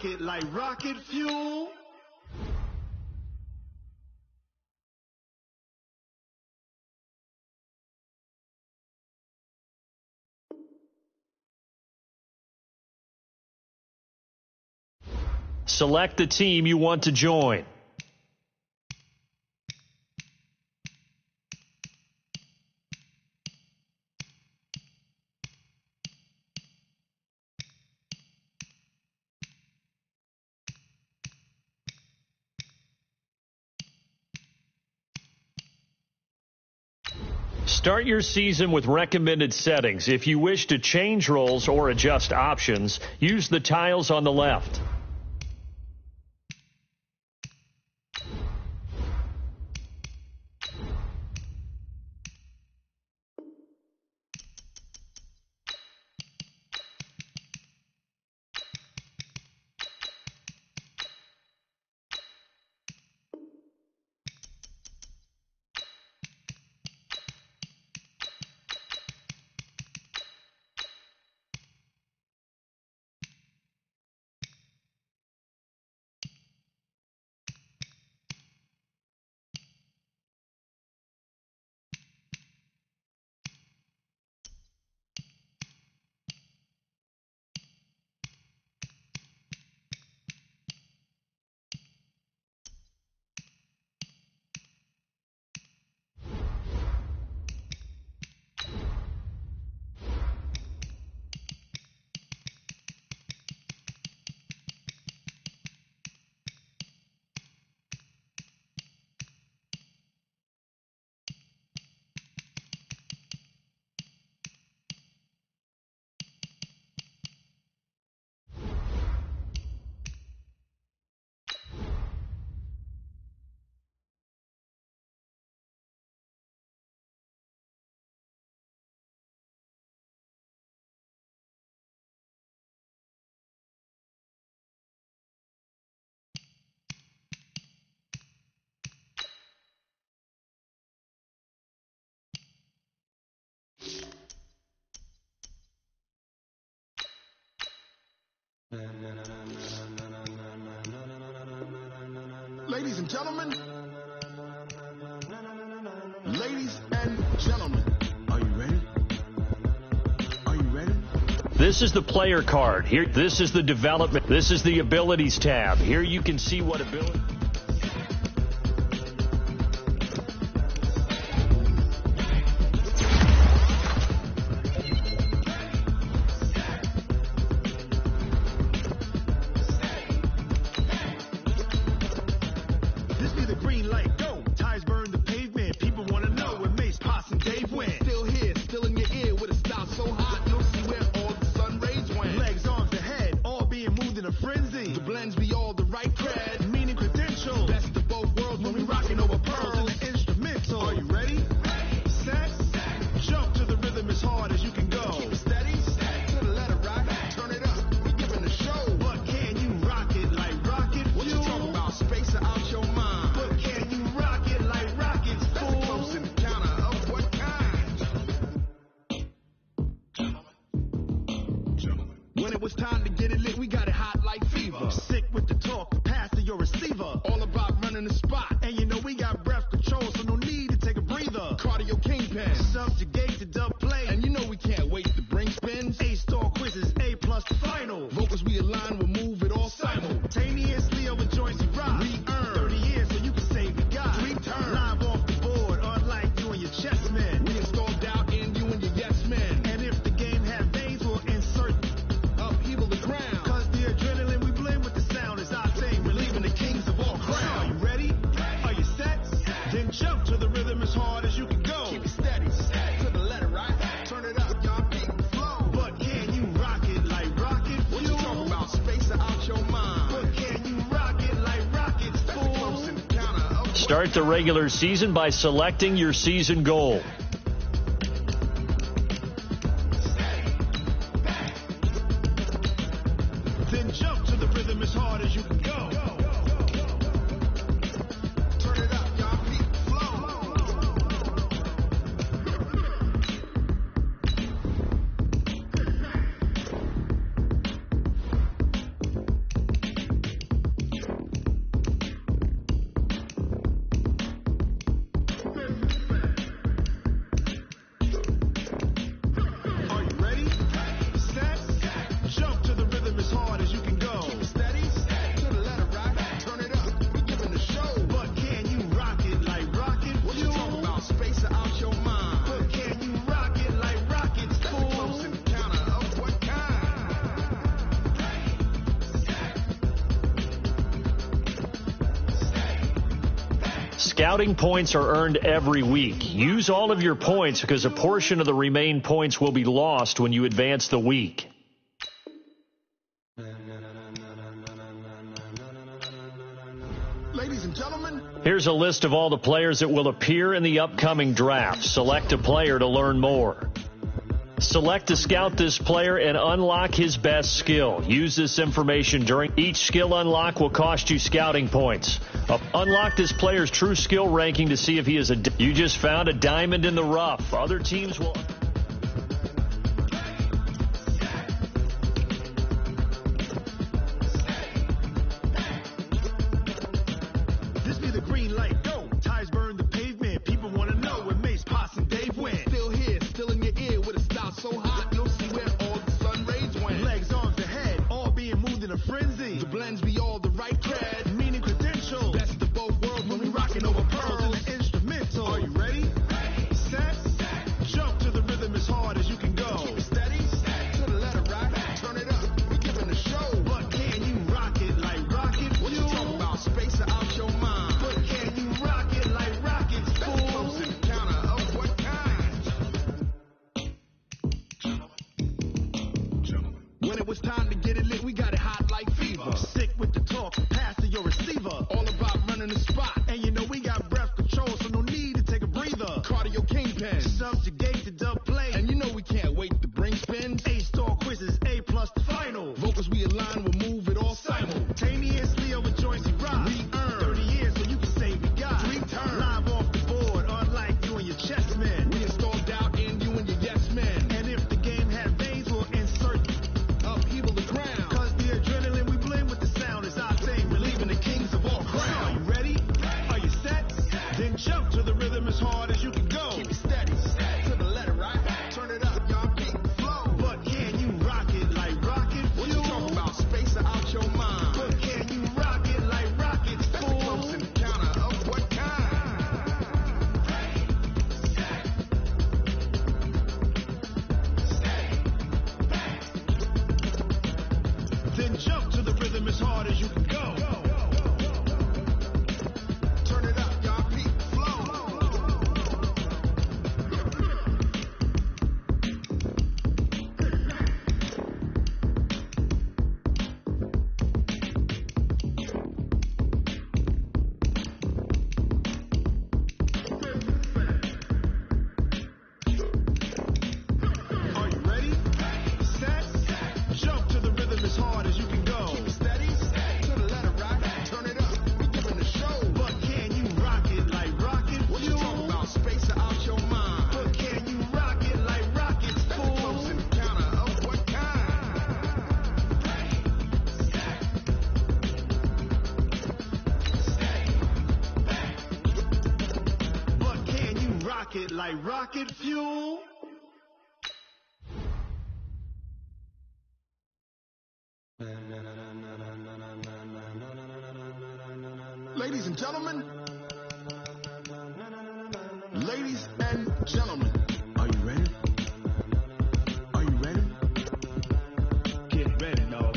rocket like rocket fuel? Select the team you want to join. Start your season with recommended settings. If you wish to change roles or adjust options, use the tiles on the left. Ladies and gentlemen, are you ready? Are you ready? This is the player card. Here, this is the development. This is the abilities tab. Here you can see what ability. Start the regular season by selecting your season goal. Then jump to the rhythm as hard as you can go. Turn it up, y'all. Beat flow. Scouting points are earned every week. Use all of your points because a portion of the remaining points will be lost when you advance the week. Ladies and gentlemen, here's a list of all the players that will appear in the upcoming draft. Select a player to learn more. Select to scout this player and unlock his best skill. Use this information during each skill unlock will cost you scouting points. Unlock this player's true skill ranking to see if he is a... You just found a diamond in the rough. Other teams will... this be the green light. Go. Ties burn the pavement. People want to know where Mace, Pops, and Dave went. Still here, still in your ear with a style so hot. No see where all the sun rays went. Legs, arms, the head, all being moved in a frenzy. The blends be all the right cred, meaning credentials. Best of both worlds when we rocking over pearls in the instrumental. Are you ready? Set. Jump to the rhythm as hard as you can go. Keep it steady. To the letter right. Turn it up. We giving a show. But can you rock it like rocket? What you talking about? Space or out your mind? But can you rock it like rockets? Fool. Close encounter of what kind? When it was time to get it lit, we got it hot like fever. Sick with the talk, pass to your receiver. All about running the spot, and you know we got breath control, so no need to take a breather. Cardio kingpin, subjugate the dub play, and you know we can't wait to bring spins. A-star quizzes, A+ the final. Vocals we align, we'll move it all simultaneously over joints and rock. We earn 30 years, so you can say we got 3 turns. Live off the board, unlike you and your chess men. We install doubt in you and your yes men. And if the game had veins, we'll insert upheaval the ground. Cause the adrenaline we blend with the sound is our thing, relieving the kings of all crowns. So are you ready? Are you set? Then jump to the rhythm as hard as you can go. Keep it steady. To the letter right. Turn it up, y'all keep the flow. But can you rock it like rocket? What you talking about? Space or out your mind? But can you rock it like rockets? That's the close encounter of what kind? Then jump to the rhythm as hard as you can go. Turn it up, y'all keep the flow. Are you ready? Set. Jump to the rhythm as hard as you can go. Keep it steady. To the letter right. Turn it up. We giving a show. But can you rock it like rocket? What you talking about? Space or out your mind? But can you rock it like rockets? That's the close encounter of what kind? But can you rock it like rocket fuel? Ladies and gentlemen, ladies and gentlemen, are you ready? Are you ready? Get ready, dog.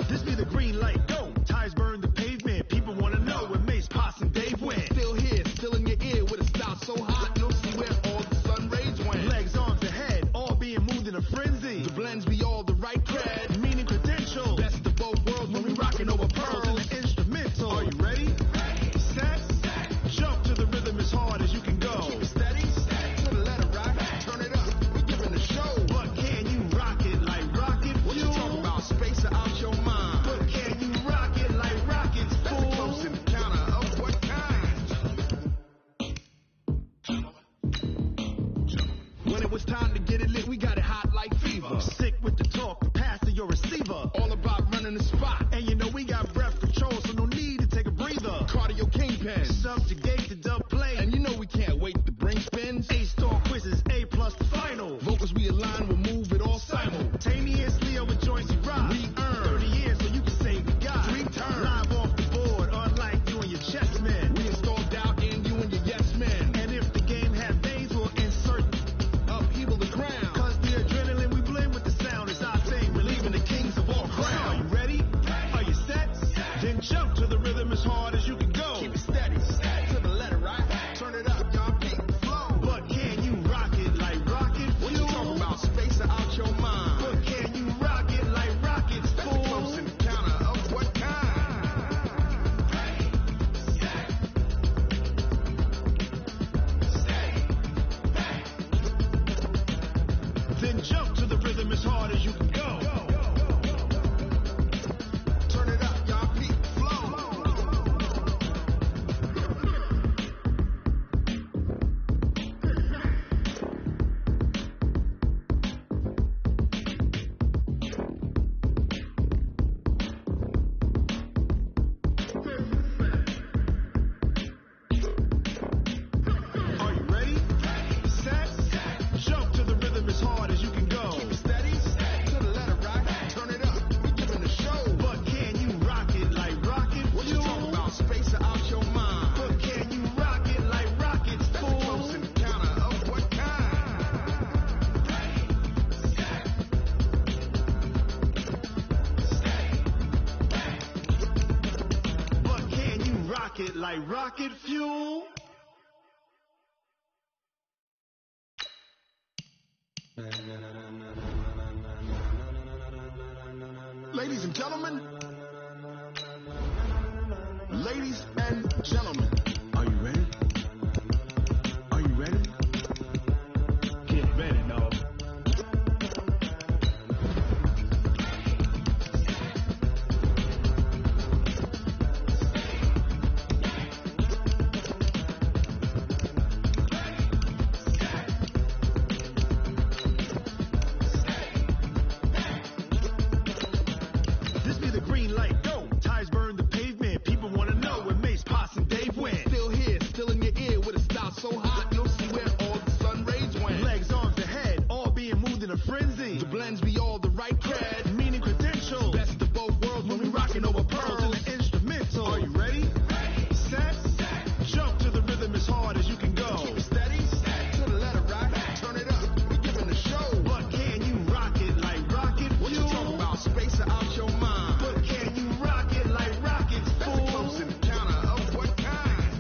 This be the green light. Go. Ties burn the pavement. People want to know where Mace, Pops, and Dave went. Still here, still in your ear with a style so hot. No see where all the sun rays went. Legs, arms, the head, all being moved in a frenzy. The blends be all the right cred, meaning credentials. Best of both worlds when we rocking over pearls in the instrumental. Are you ready? Set. Jump to the rhythm as hard as you can go. Keep it steady. To the letter right. Turn it up. We giving a show. But can you rock it like rocket? What you talking about? Space or out your mind? But can you rock it like rockets? That's the close encounter of what kind? When it was time to get it lit, we got it hot like fever. Sick with the talk, pass to your receiver. All about running the spot, and you know we got breath control, so no need to take a breather. Cardio kingpin, subjugate the dub play, and you know we can't wait to bring spins. A-star quizzes, A+ the final. Vocals we align, we'll move it all simultaneously over joints and rock. We earn 30 years, so you can say we got 3 turns. like rocket fuel. Ladies and gentlemen, are you ready? Are you ready? Get ready, dog. This be the green light, go. Tires burn the pavement. People want to know where Mace, Posse, and Dave went. Still here, still in your ear with a style so hot, you'll see where all the sun rays went. Legs, arms, and head, all being moved in a frenzy. The blends be all the right cred, meaning credentials. Best of both worlds when we rockin' over pearls in the instrumental. Are you ready? Set. Jump to the rhythm as hard as you can go. Keep it steady. To the letter right. Turn it up. We giving the show. But can you rock it like rocket fuel? What you talking about? Space it out your mind. But can you rock it like rockets, fool? That's a close encounter of what kind?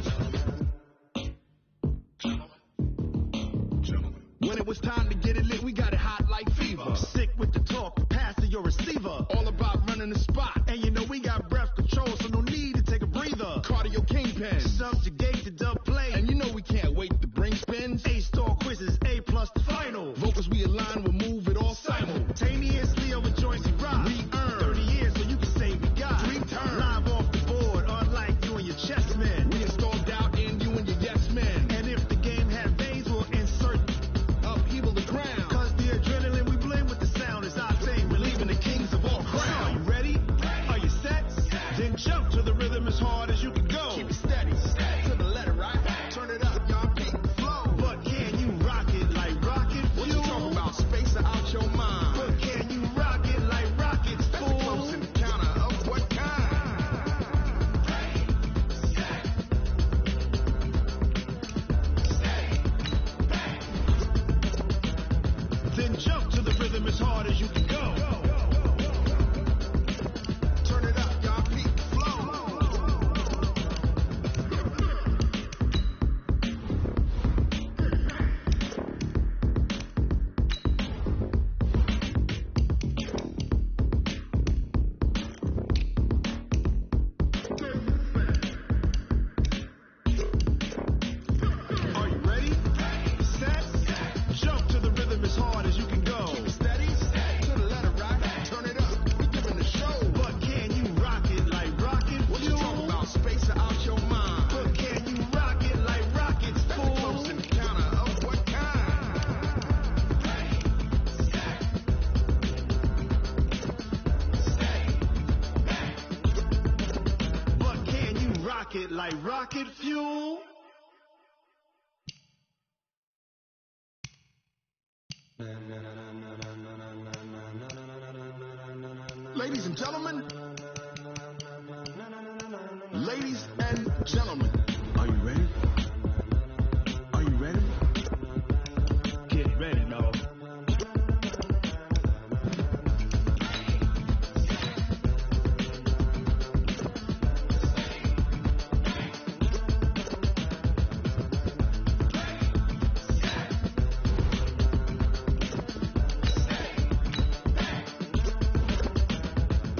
When it was time to get it lit, we got it hot like fever. Sick with the talk, pass to your receiver. All about running the spot. And you know we got breath control, so no need to take a breather. Cardio kingpin, subjugate the dub play. And you know we can't wait to bring spins. A-star quizzes, A+ the final. Vocals we align, we'll move it all simultaneously over joints we rock. We earn 30 years, so you can say we got 3 turns. Live off the board, unlike you and your chess men. We install doubt in you and your yes men. And if the game had veins, we'll insert upheaval the ground. Cause the adrenaline we blend with the sound is our thing. We're leaving the kings of all crowns. Are you ready? Are you set? Then jump to the rhythm as hard as you can go. Keep it steady. To the letter right. Turn it up, y'all. Peak the flow. But can you rock it like rocket fuel? What you talking about? Space it out your mind. But can you rock it like rockets, fool? That's a close encounter of what kind? Then jump to the rhythm as hard as you can go. Turn it up, y'all. Peak the flow. Are you ready? Set. Jump to the rhythm as hard as you can go. Keep it steady. To the letter right. Turn it up. We giving the show. But can you rock it like rocket fuel? What you talking about? Space it out your mind. But can you rock it like rockets, fool? That's a close encounter of what kind? But can you rock it like rocket fuel? Ladies and gentlemen, are you ready? Are you ready? Get ready, dog.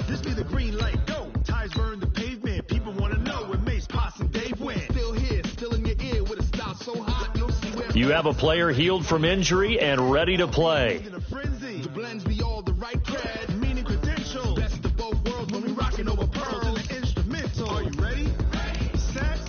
This be the green light, go. Tires burn the pavement. People want to know where Mace, Posse, and Dave went. Still here, still in your ear with a style so hot, you'll see where You have a player healed from injury and ready to play. in a frenzy. The blends be all the right cred, meaning credentials. Best of both worlds when we rockin' over pearls in the instrumental. Are you ready? Set.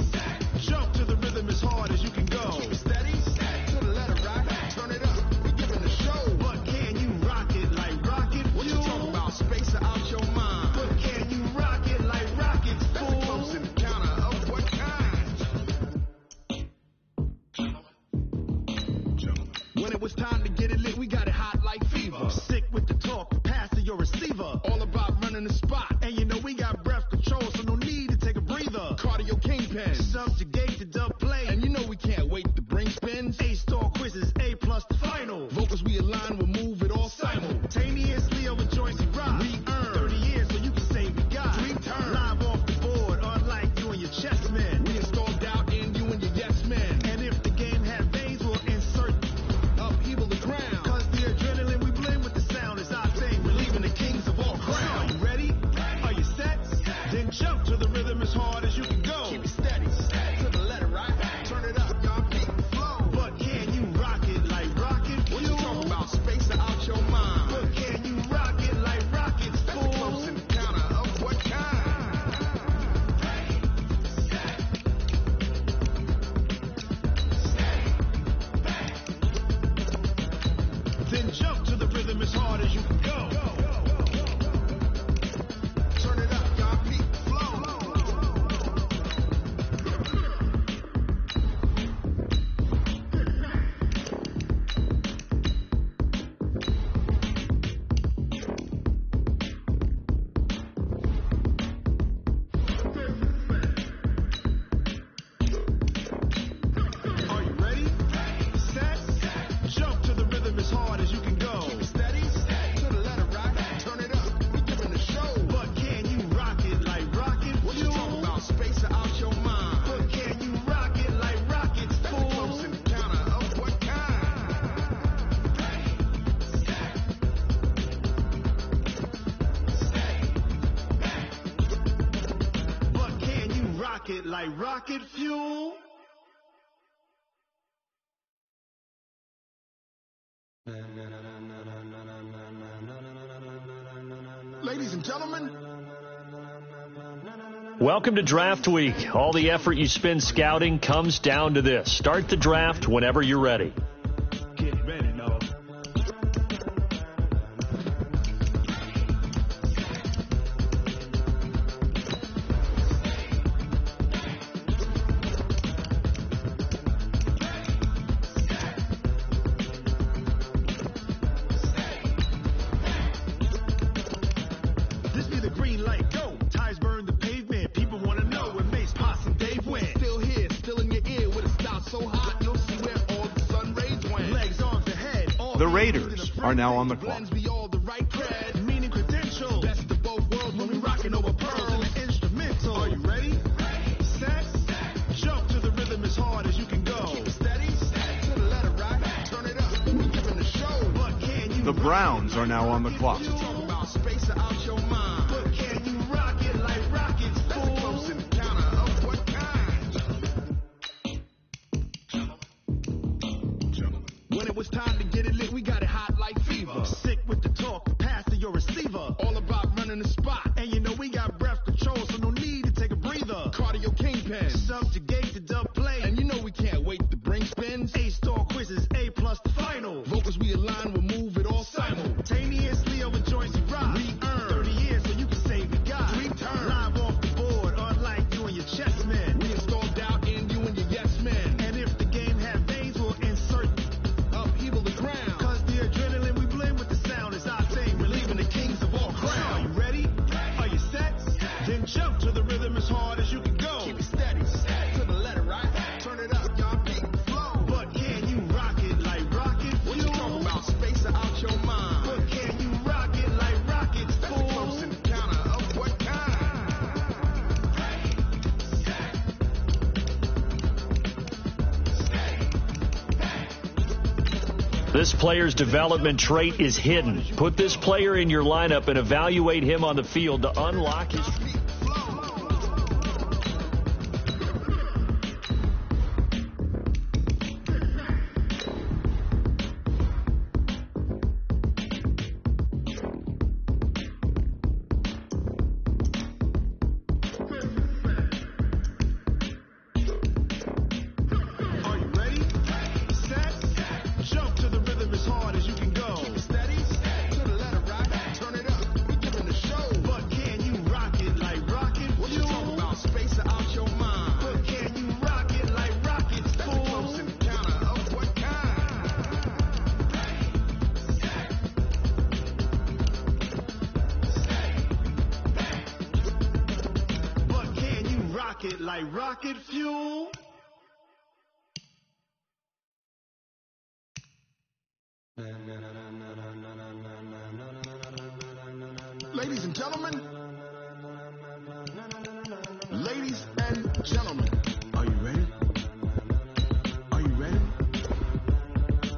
Jump to the rhythm as hard as you can go. Keep it steady. To the letter right. Turn it up. We giving the show. But can you rock it like rocket fuel? What you talking about? Space it out your mind. But can you rock it like rockets, fool? That's a close encounter of what kind? When it was time to get it lit, we got it hot like fever. Sick with the talk, pass to your receiver. All about running the spot. And you know we got breath control, so no need to take a breather. Cardio kingpin, subjugate the dub play. And you know we can't wait to bring spins. A-star quizzes, A+ the final. Vocals we align, we'll move it all simultaneously over joints we rock. We earn 30 years, so you can say we got 3 turns. Live off the board, unlike you and your chess men. We install like rocket fuel. Ladies and gentlemen. Welcome to Draft Week. All the effort you spend scouting comes down to this. Start the draft whenever you're ready. Get ready, no. This be the green light, go. Ties burn the pavement. People want to know when Mace, Posse, and Dave went. Still here, still in your ear with a style so hot, you'll see where all the sun rays went. Legs, arms, ahead. The Raiders are now on the clock. Be all the right cred, meaning credential. Best of both worlds when we rocking over pearls and the instrumental. Are you ready? Set. Jump to the rhythm as hard as you can go. Keep it steady. To the letter right. Turn it up. We're giving the show. But can you The Browns are now on the clock. talk about space out your mind? But can you rock it like rockets? That's a close encounter of what kind? When it was time to get it lit, we got it hot like fever. Sick with the talk, pass to your receiver. All about running the spot. And you know we got breath control, so no need to take a breather. Cardio kingpin, subjugate the dub play. And you know we can't wait to bring spins. A-star quizzes, A+ the final. Vocals we align, we'll move it all simultaneously over joints we rock. We earn 30 years so you can save the guy. Return live off the board, unlike you and your chess men. We installed doubt in you and your yes men. And if the game had veins, we'll insert upheaval the ground. Cause the adrenaline we blend with the sound is our thing. Relieving the kings of all crowns. Are you ready? Are you set? Then jump to the rhythm as hard as you can go. Keep it steady. To the letter right. Turn it up, y'all beat the flow. But can you rock it like rocket fuel? What you talking about? Space out your mind. But can you rock it like rockets? That's a close encounter of what kind? This player's development trait is hidden. Put this player in your lineup and evaluate him on the field to unlock his... Beat the flow. Are you ready? Set. Jump to the rhythm as hard as you can go. Keep it steady. To the letter right. Turn it up. We're giving the show. But can you rock it like rocket? What you talking about? Space out your mind. But can you rock it like rockets? That's a close encounter of what kind? But can you rock it like rocket fuel? Ladies and gentlemen. Ladies and gentlemen. Are you ready? Are you ready?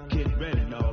Get ready, no.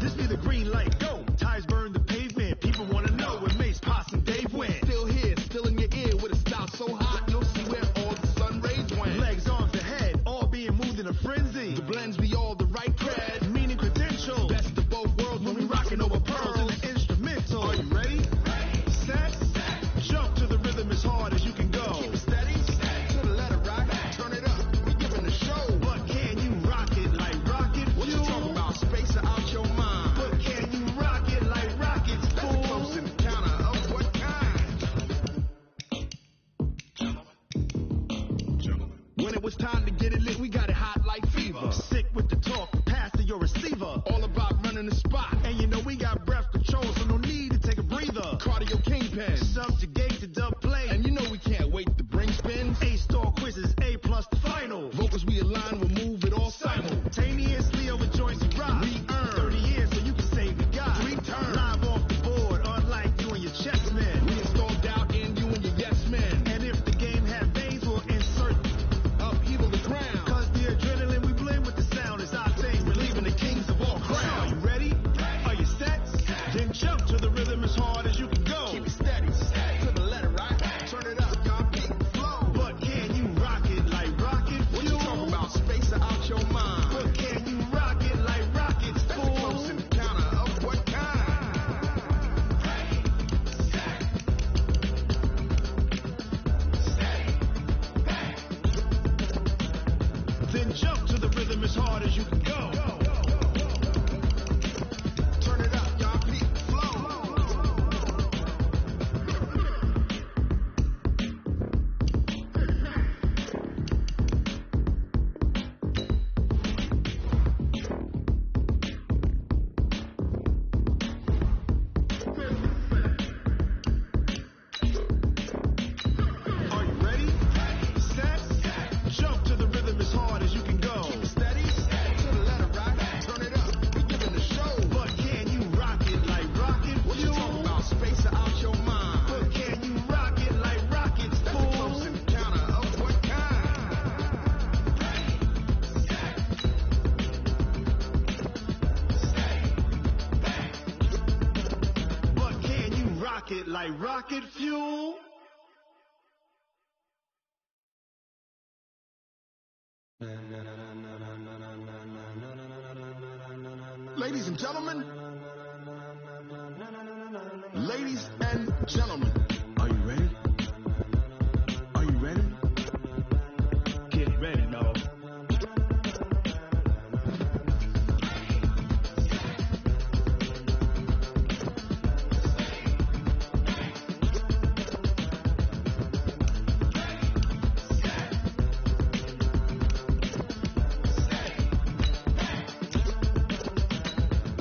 This be the green light, go. Ties burn the pavement. People want to know when Mace, Posse, and Dave went. Still here, still in your ear with a style so hot, you'll see where all the sun rays went. Legs, arms, ahead, all being moved in a frenzy. The blends be all the right cred, meaning credential. Best of both worlds when we rocking over pearls and the instrumental. Are you ready? Set. Jump to the rhythm as hard as you can go. Keep it steady. To the letter right. Turn it up. We're giving the show. But can you rock it like rocket? What you talking about? Space out your mind. But can you rock it like rockets? That's a close encounter of what kind? When it was time to get it lit, we got it hot like fever. Sick with the talk, pass to your receiver. All about running the spot. And you know we got breath control, so no need to take a breather. Cardio kingpin, subjugate the dub play. And you know we can't wait to bring spins. A-star quizzes, A+ the final. Vocals we align, we'll move it all simultaneously over joints we rock. We earn 30 years so you can save the guy. Return live off the board, unlike you and your chess men. We jump to the rhythm as hard as you can go. Turn it up, y'all. Keep flow. Are you ready? Set. Jump to the rhythm as hard as you can go. Keep it steady. To the letter right. Turn it up. We giving the show. But can you rock it like rocket? What you talking about? Space out your mind. But can you rock it like rockets? That's a close encounter of what kind? But can you rock it like rocket fuel? Ladies and gentlemen, are you ready? Are you ready? Get ready, dog.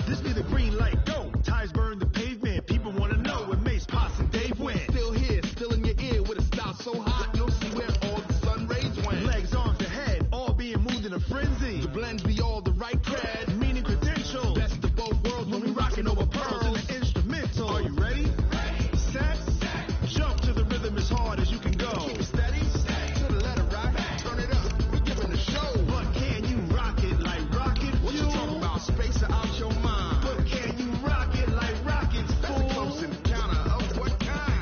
This be the green light, go. Ties burn the pavement. People want to know where Mace, Potts, and Dave went. Still here, still in your ear with a style so hot, you'll see where all the sun rays went. Legs, arms, and head, all being moved in a frenzy. The blends be all the right cred, meaning credentials. Best of both worlds when we rocking over pearls and the instrumental. Are you ready? Set. Jump to the rhythm as hard as you can go. Keep it steady. To the letter right. Turn it up. We giving the show. But can you rock it like rocket? What you talking about? Space out your mind. But can you rock it like rockets? That's a close encounter of what kind?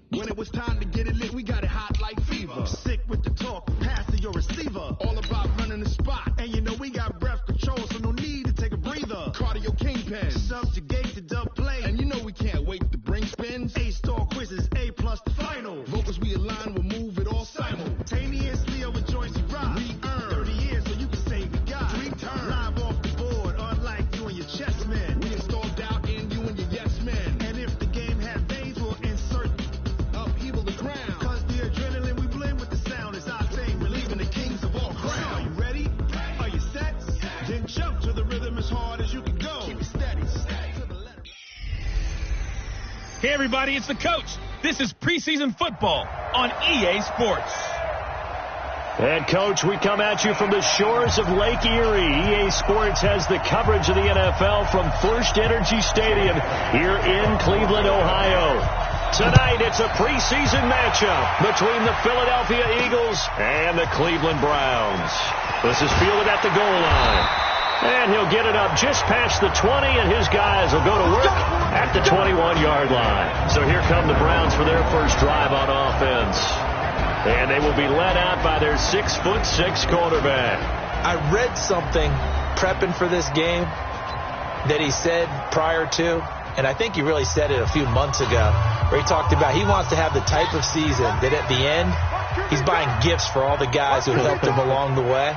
When it was time to get it lit, we got it hot like fever. Sick with the talk, pass to your receiver. All about running the spot. And you know we got breath control, so no need to take a breather. Cardio kingpin, subjugate the dub play. And you know we can't wait to bring spins. A-star quizzes, A+ the final. Vocals we align, we'll move it all simultaneously over joints we rock. We earn 30 years so you can say we got 3 turns. Live off the board, unlike you and your chess men. We installed doubt in you and your yes men. And if the game had veins, we'll insert upheaval the ground. Cause the adrenaline we blend with the sound is our thing. We're leaving the kings of all crowns. Are you ready? Are you set? Then jump to the rhythm as hard as you can go. Keep it steady. To the left. Hey, everybody, it's the coach. This is preseason football on EA Sports. And, Coach, we come at you from the shores of Lake Erie. EA Sports has the coverage of the NFL from First Energy Stadium here in Cleveland, Ohio. Tonight, it's a preseason matchup between the Philadelphia Eagles and the Cleveland Browns. This is fielded at the goal line. And he'll get it up just past the 20, and his guys will go to work at the 21-yard line. So here come the Browns for their first drive on offense. And they will be led out by their 6'6" quarterback. I read something prepping for this game that he said prior to, and I think he really said it a few months ago, where he talked about he wants to have the type of season that at the end, he's buying gifts for all the guys who helped him along the way.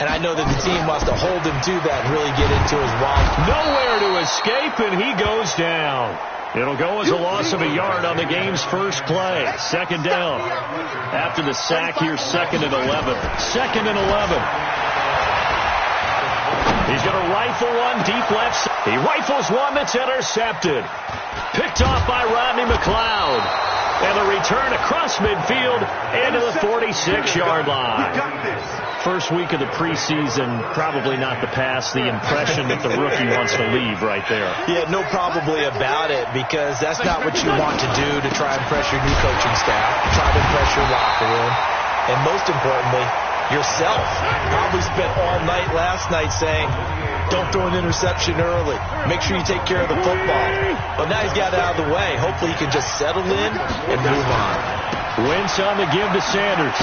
And I know that the team wants to hold him to that and really get into his wallet. Nowhere to escape, and he goes down. It'll go as a loss of a yard on the game's first play. Second down. After the sack, here's 2nd and 11. 2nd and 11. He's going to rifle one deep left. He rifles one that's intercepted. Picked off by Rodney McLeod. And the return across midfield into the 46-yard line. First week of the preseason, probably not the pass, the impression that the rookie wants to leave right there. Yeah, no probably about it, because that's not what you want to do to try and impress your new coaching staff, try to impress your locker room, and most importantly, yourself. Probably spent all night last night saying, don't throw an interception early. Make sure you take care of the football. But now he's got it out of the way. Hopefully he can just settle in and move on. Wentz on the give to Sanders.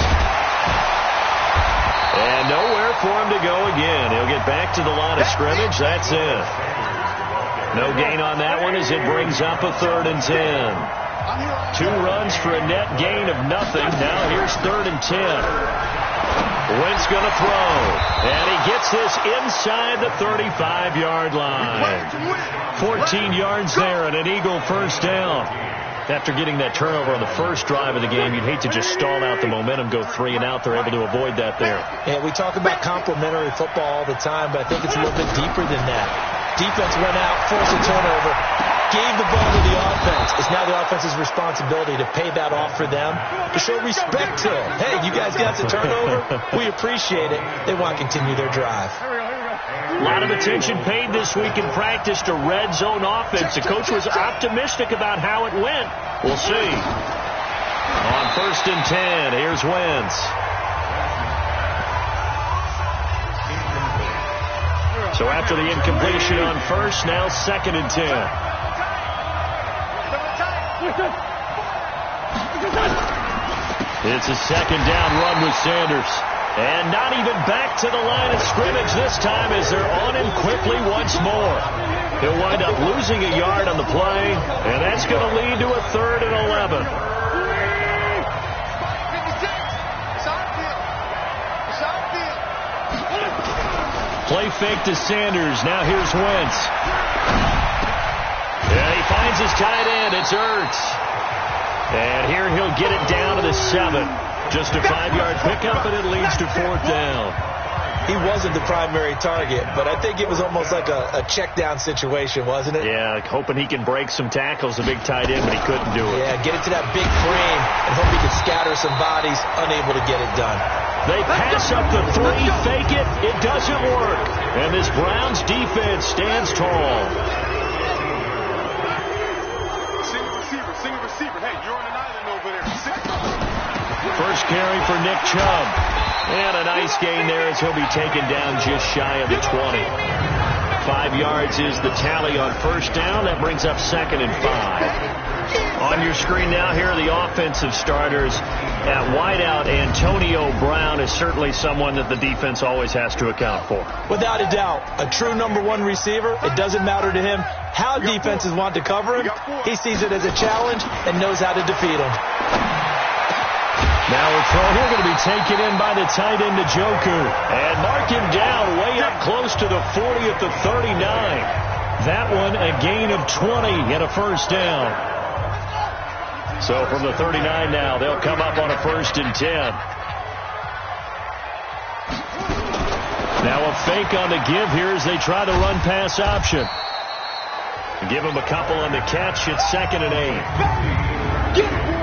And nowhere for him to go again. He'll get back to the line of scrimmage. That's it. No gain on that one as it brings up a 3rd and 10. 2 runs for a net gain of nothing. Now here's 3rd and 10. Wentz going to throw. And he gets this inside the 35-yard line. 14 yards there and an Eagle first down. After getting that turnover on the first drive of the game, you'd hate to just stall out the momentum, go 3 and out. They're able to avoid that there. Yeah, we talk about complementary football all the time, but I think it's a little bit deeper than that. Defense went out, forced a turnover, gave the ball to the offense. It's now the offense's responsibility to pay that off for them, to show respect to them. Hey, you guys got the turnover. We appreciate it. They want to continue their drive. A lot of attention paid this week in practice to red zone offense. The coach was optimistic about how it went. We'll see. On 1st and 10, here's Wentz. So after the incompletion on first, now 2nd and 10. It's a 2nd down run with Sanders. And not even back to the line of scrimmage this time as they're on him quickly once more. He'll wind up losing a yard on the play, and that's going to lead to a 3rd and 11. Play fake to Sanders. Now here's Wentz. And he finds his tight end. It's Ertz. And here he'll get it down to the 7. Just a 5-yard pickup, and it leads to 4th down. He wasn't the primary target, but I think it was almost like a check down situation, wasn't it? Yeah, hoping he can break some tackles, the big tight end, but he couldn't do it. Yeah, get it to that big frame and hope he could scatter some bodies, unable to get it done. They pass up the 3, fake it, it doesn't work. And this Browns defense stands tall. Single receiver. Hey, you're on an island over there. First carry for Nick Chubb. And a nice gain there as he'll be taken down just shy of the 20. 5 yards is the tally on first down. That brings up 2nd and 5. On your screen now, here are the offensive starters. At wideout, Antonio Brown is certainly someone that the defense always has to account for. Without a doubt, a true number 1 receiver. It doesn't matter to him how defenses want to cover him. He sees it as a challenge and knows how to defeat him. Now a throw here going to be taken in by the tight end Njoku. And mark him down way up close to the 40 at the 39. That one a gain of 20 and a first down. So from the 39 now, they'll come up on a 1st and 10. Now a fake on the give here as they try the run pass option. Give him a couple on the catch. It's 2nd and 8.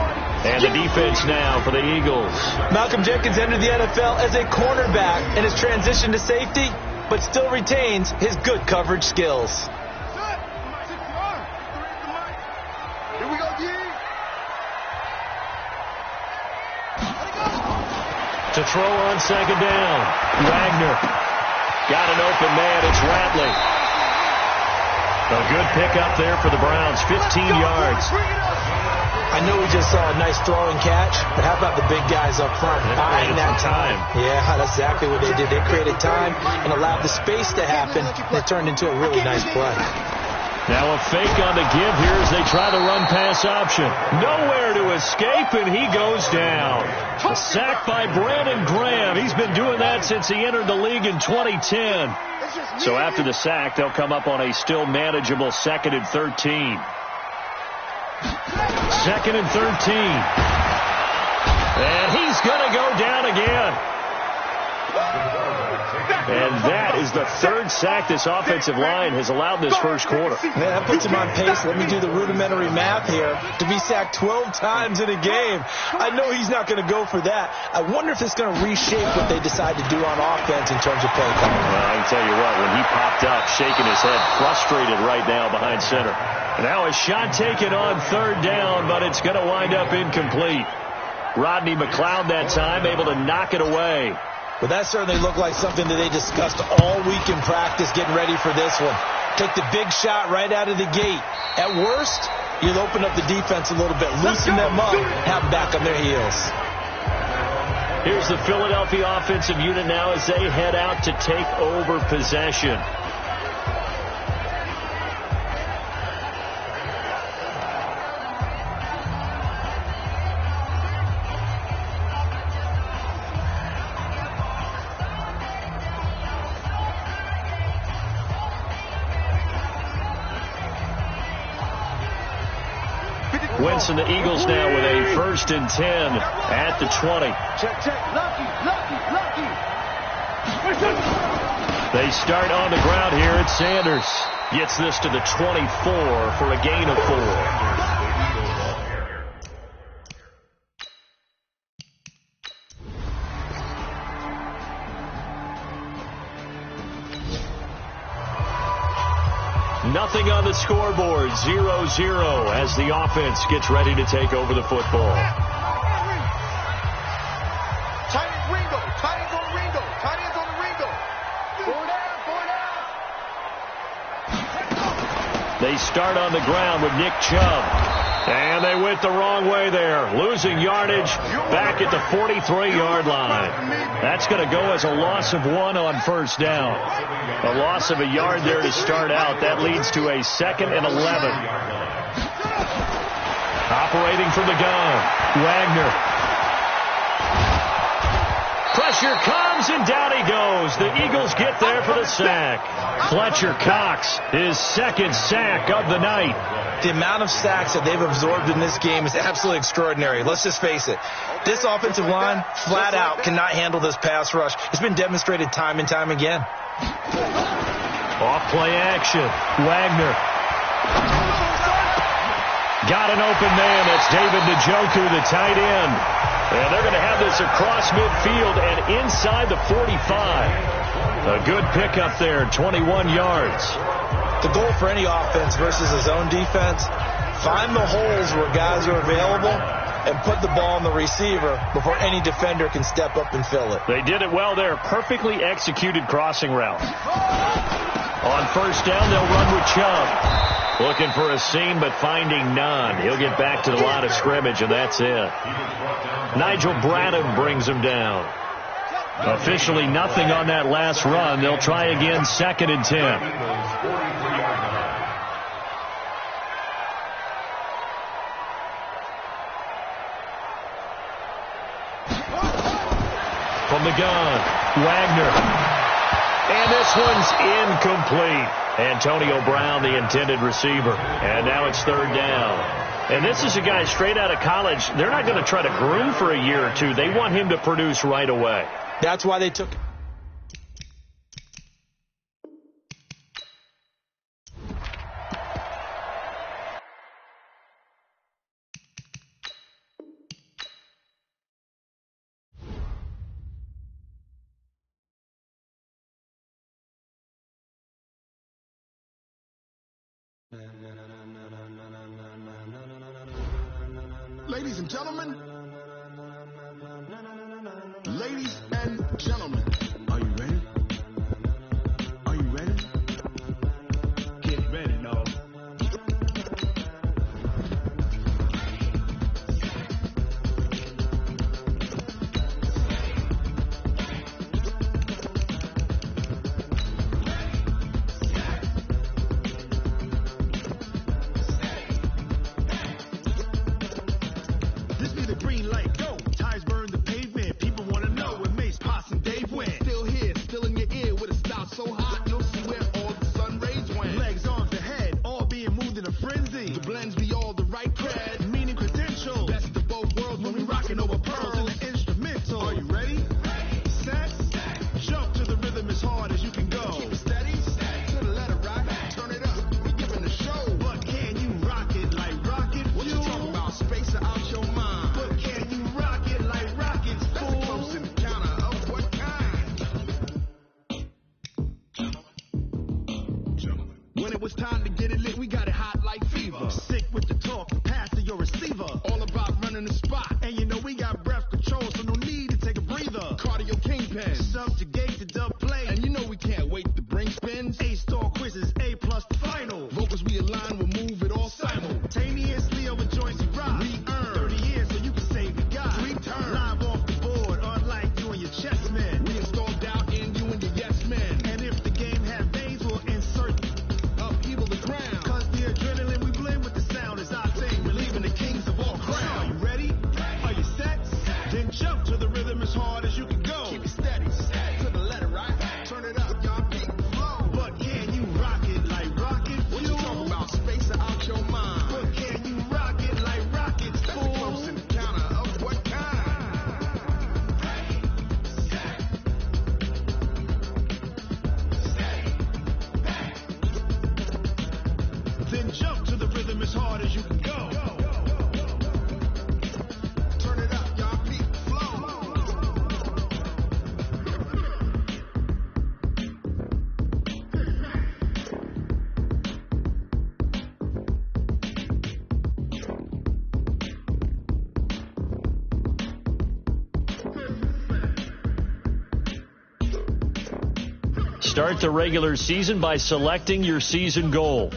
And the defense now for the Eagles. Malcolm Jenkins entered the NFL as a cornerback and has transitioned to safety, but still retains his good coverage skills. Here we go, To throw on 2nd down. Wagner. Got an open man. It's Ratley. A good pickup there for the Browns. 15 yards. I know we just saw a nice throw and catch, but how about the big guys up front buying that time? Yeah, that's exactly what they did. They created time and allowed the space to happen. It turned into a really nice play. Now a fake on the give here as they try the run pass option. Nowhere to escape, and he goes down. A sack by Brandon Graham. He's been doing that since he entered the league in 2010. So after the sack, they'll come up on a still manageable 2nd and 13. 2nd and 13. And he's going to go down again. And that is the 3rd sack this offensive line has allowed this first quarter. Man, that puts him on pace. Let me do the rudimentary math here. To be sacked 12 times in a game. I know he's not going to go for that. I wonder if it's going to reshape what they decide to do on offense in terms of play calling. Well, I can tell you what, when he popped up, shaking his head, frustrated right now behind center. Now a shot taken on 3rd down, but it's going to wind up incomplete. Rodney McLeod that time able to knock it away. Well, that certainly looked like something that they discussed all week in practice getting ready for this one. Take the big shot right out of the gate. At worst, you'll open up the defense a little bit, loosen them up, have them back on their heels. Here's the Philadelphia offensive unit now as they head out to take over possession. offense, and the Eagles now with a 1st and 10 at the 20. Check. Lucky. They start on the ground here at Sanders. Gets this to the 24 for a gain of 4. Nothing on the scoreboard, 0-0 as the offense gets ready to take over the football. Tight ends on Ringo. They start on the ground with Nick Chubb. And they went the wrong way there. Losing yardage back at the 43-yard line. That's going to go as a loss of 1 on 1st down. A loss of a yard there to start out. That leads to a 2nd and 11. Operating from the gun, Wagner. Pressure comes, and down he goes. The Eagles get there for the sack. Fletcher Cox, his 2nd sack of the night. The amount of sacks that they've absorbed in this game is absolutely extraordinary. Let's just face it. This offensive line, flat out, cannot handle this pass rush. It's been demonstrated time and time again. Off play action. Wagner. Got an open man. That's David Njoku, the tight end. And they're going to have this across midfield and inside the 45. A good pickup there, 21 yards. The goal for any offense versus a zone defense, find the holes where guys are available and put the ball on the receiver before any defender can step up and fill it. They did it well there. Perfectly executed crossing route. On 1st down, they'll run with Chubb. Looking for a seam, but finding none. He'll get back to the line of scrimmage, and that's it. Nigel Bradham brings him down. Officially nothing on that last run. They'll try again, 2nd and 10. From the gun, Wagner. And this one's incomplete. Antonio Brown, the intended receiver. And now it's 3rd down. And this is a guy straight out of college. They're not going to try to groom for a year or 2. They want him to produce right away. That's why they took it. Ladies and gentlemen, are you ready? Are you ready? Get ready, dog. This be the green light, go. Tires burn the pavement. People want to know when Mace, Potts, and Dave went. Still here, still in your ear with a style so hot, you'll see where all the sun rays went. Legs, arms, the head, all being moved in a frenzy. The blends be all the right cred, meaning credentials. Best of both worlds when we rocking over pearls in the instrumental. Are you ready? Set, jump to the rhythm as hard as you can go. Keep it steady, to the letter right, turn it up. We giving the show, but can you rock it like rocket? What you talking about? Space out your mind. But can you rock it like rockets? That's a close encounter of what kind? When it was time to get it lit, we got it hot like fever. Sick with the talk, pass to your receiver. All about running the spot. And you know we got breath control, so no need to take a breather. Cardio kingpin, subjugate the dub play. And you know we can't wait to bring spins. A-star quizzes, A+ the final. Vocals we align, we'll move it all simultaneously over joints we rock. We earn 30 years so you can save the guy. 3 turns, live off the board, unlike you and your chess men. We install doubt in you and your yes men. And if the game had veins, we'll insert upheaval the ground. Start the regular season by selecting your season goal.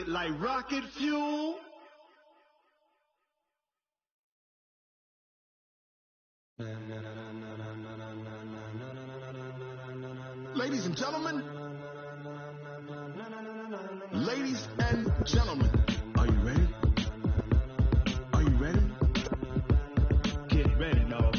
Like rocket fuel. Ladies and gentlemen, are you ready? Are you ready? Get ready, no.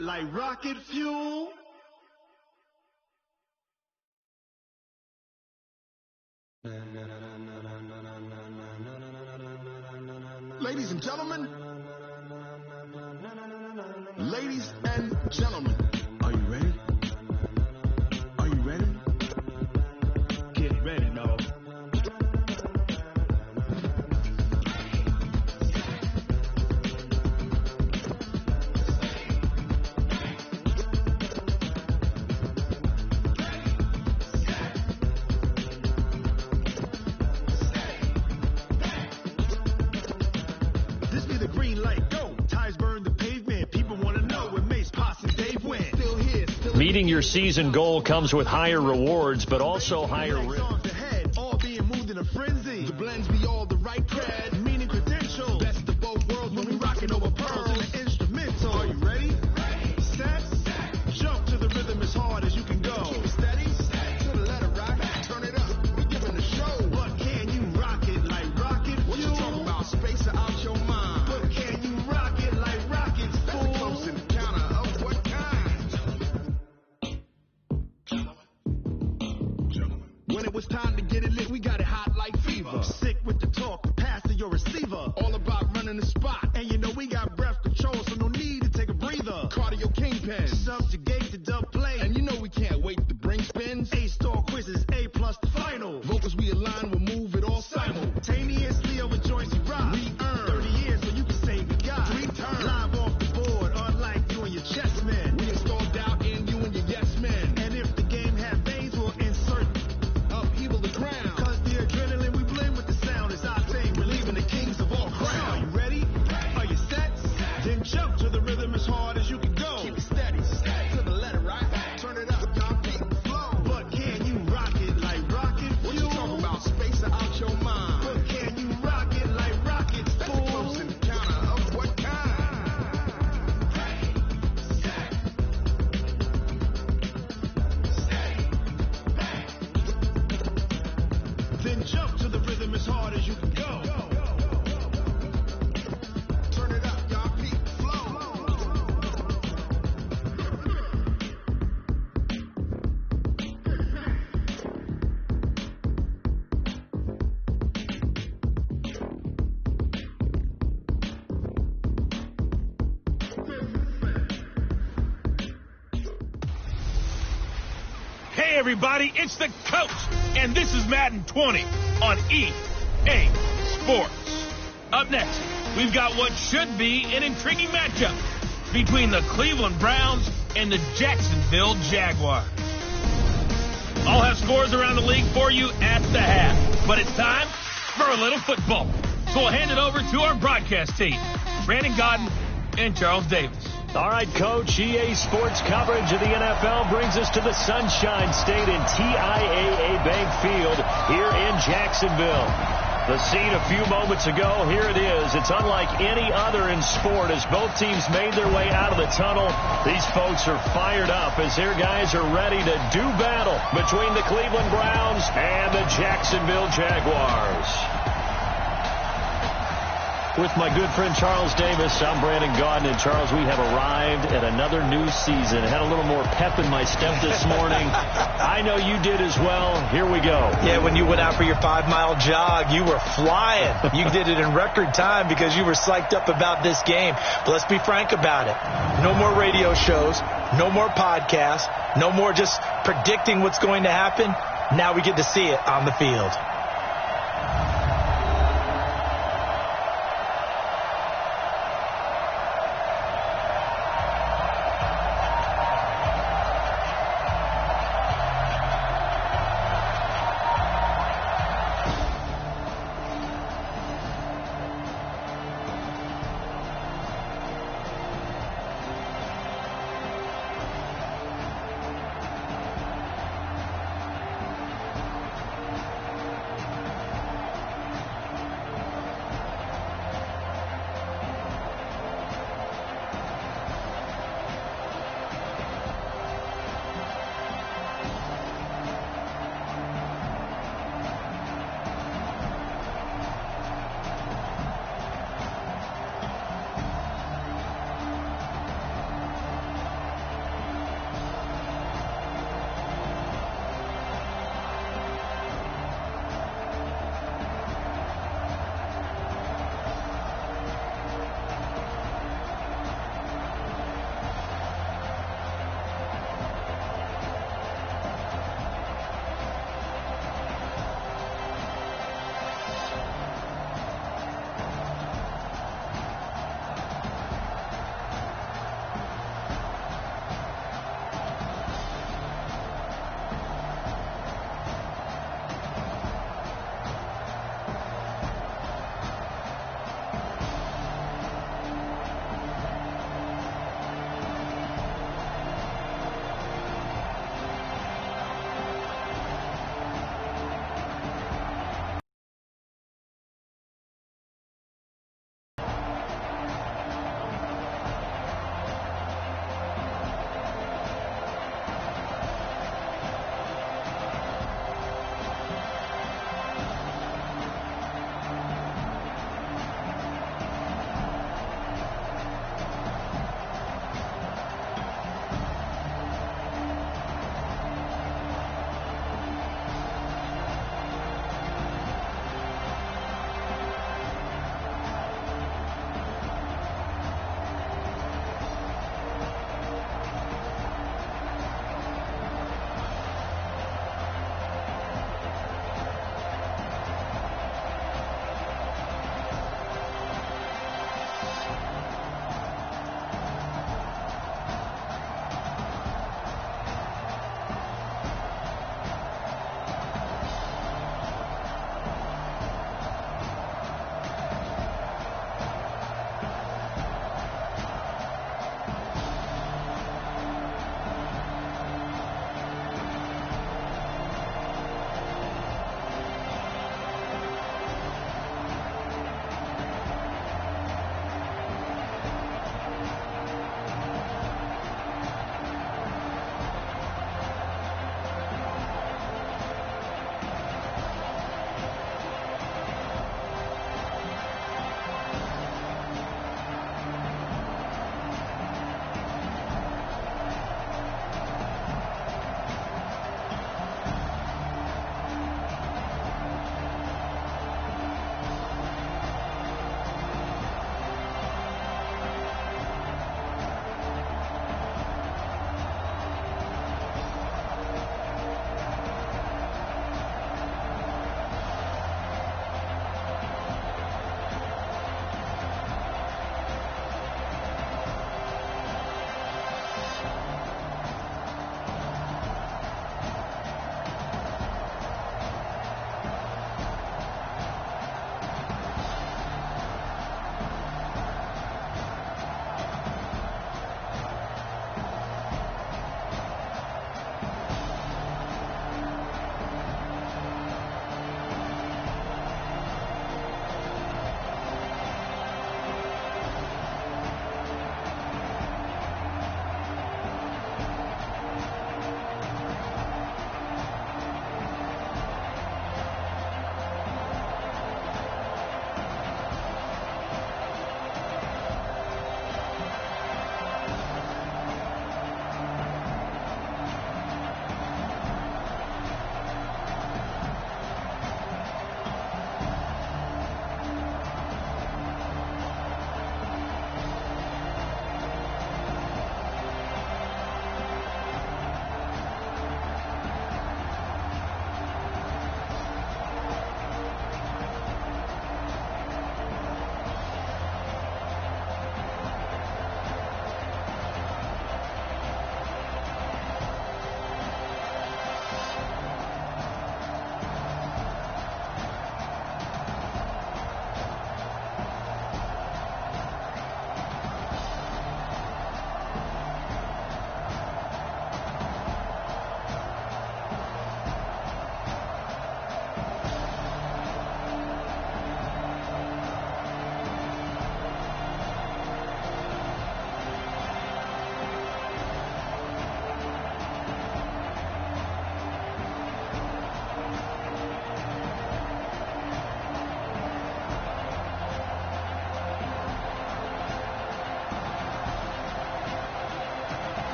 Like rocket fuel. Ladies and gentlemen, are you ready? Are you ready? Get ready, no. Meeting your season goal comes with higher rewards, but also higher risk. All being moved in a frenzy. The blends be all the right cred, meaning credential. Best of both worlds when we rocking over pearls in the instrumental. Are you ready? Set, jump to the rhythm as hard as you can go. Keep it steady, to the letter rock. Turn it up, we giving the show. But can you rock it like rocket? What you talking about? Space or out your mind? But can you rock it like rockets? Fool. Close encounter of what kind? it's time to get it lit, we got it hot like fever. Sick with the talk, pass to your receiver. All about running the spot, and you know we got breath control, so no need to take a breather. Cardio kingpin, subjugate the dub play, and you know we can't wait to bring spins. A-star quizzes, A+ the final. Vocals we align, we'll move it all simultaneously over joints we rock. We earn 30 years, so you can say we got 3 turns. Live off the board, unlike you and your chess men. We install doubt in you and your yes men. And if the game had veins, we'll insert upheaval the ground. Cause the adrenaline we blend with the sound is our thing. We're leaving the kings of all crowns. Are you ready? Are you set? Then jump to the rhythm as hard as you can go. Keep it steady, to the letter, right? Turn it up, y'all keep the flow. But can you rock it like rocket fuel? What you talking about? Space out your mind. But can you rock it like rockets, fool? Close in the counter of what kind? Then jump to the rhythm as hard as you can go. Turn it up, y'all keep the flow. Hey, everybody, it's the coach, and this is Madden 20 on EA Sports. Up next, we've got what should be an intriguing matchup between the Cleveland Browns and the Jacksonville Jaguars. I'll have scores around the league for you at the half, but it's time for a little football. So we'll hand it over to our broadcast team, Brandon Godden and Charles Davis. All right, Coach, EA Sports coverage of the NFL brings us to the Sunshine State in TIAA Bank Field here in Jacksonville. The scene a few moments ago, here it is. It's unlike any other in sport as both teams made their way out of the tunnel. These folks are fired up as their guys are ready to do battle between the Cleveland Browns and the Jacksonville Jaguars. With my good friend Charles Davis, I'm Brandon Godden. And Charles, we have arrived at another new season. I had a little more pep in my step this morning. I know you did as well. Here we go. Yeah, when you went out for your 5-mile jog, you were flying. You did it in record time because you were psyched up about this game. But let's be frank about it. No more radio shows, no more podcasts, no more just predicting what's going to happen. Now we get to see it on the field.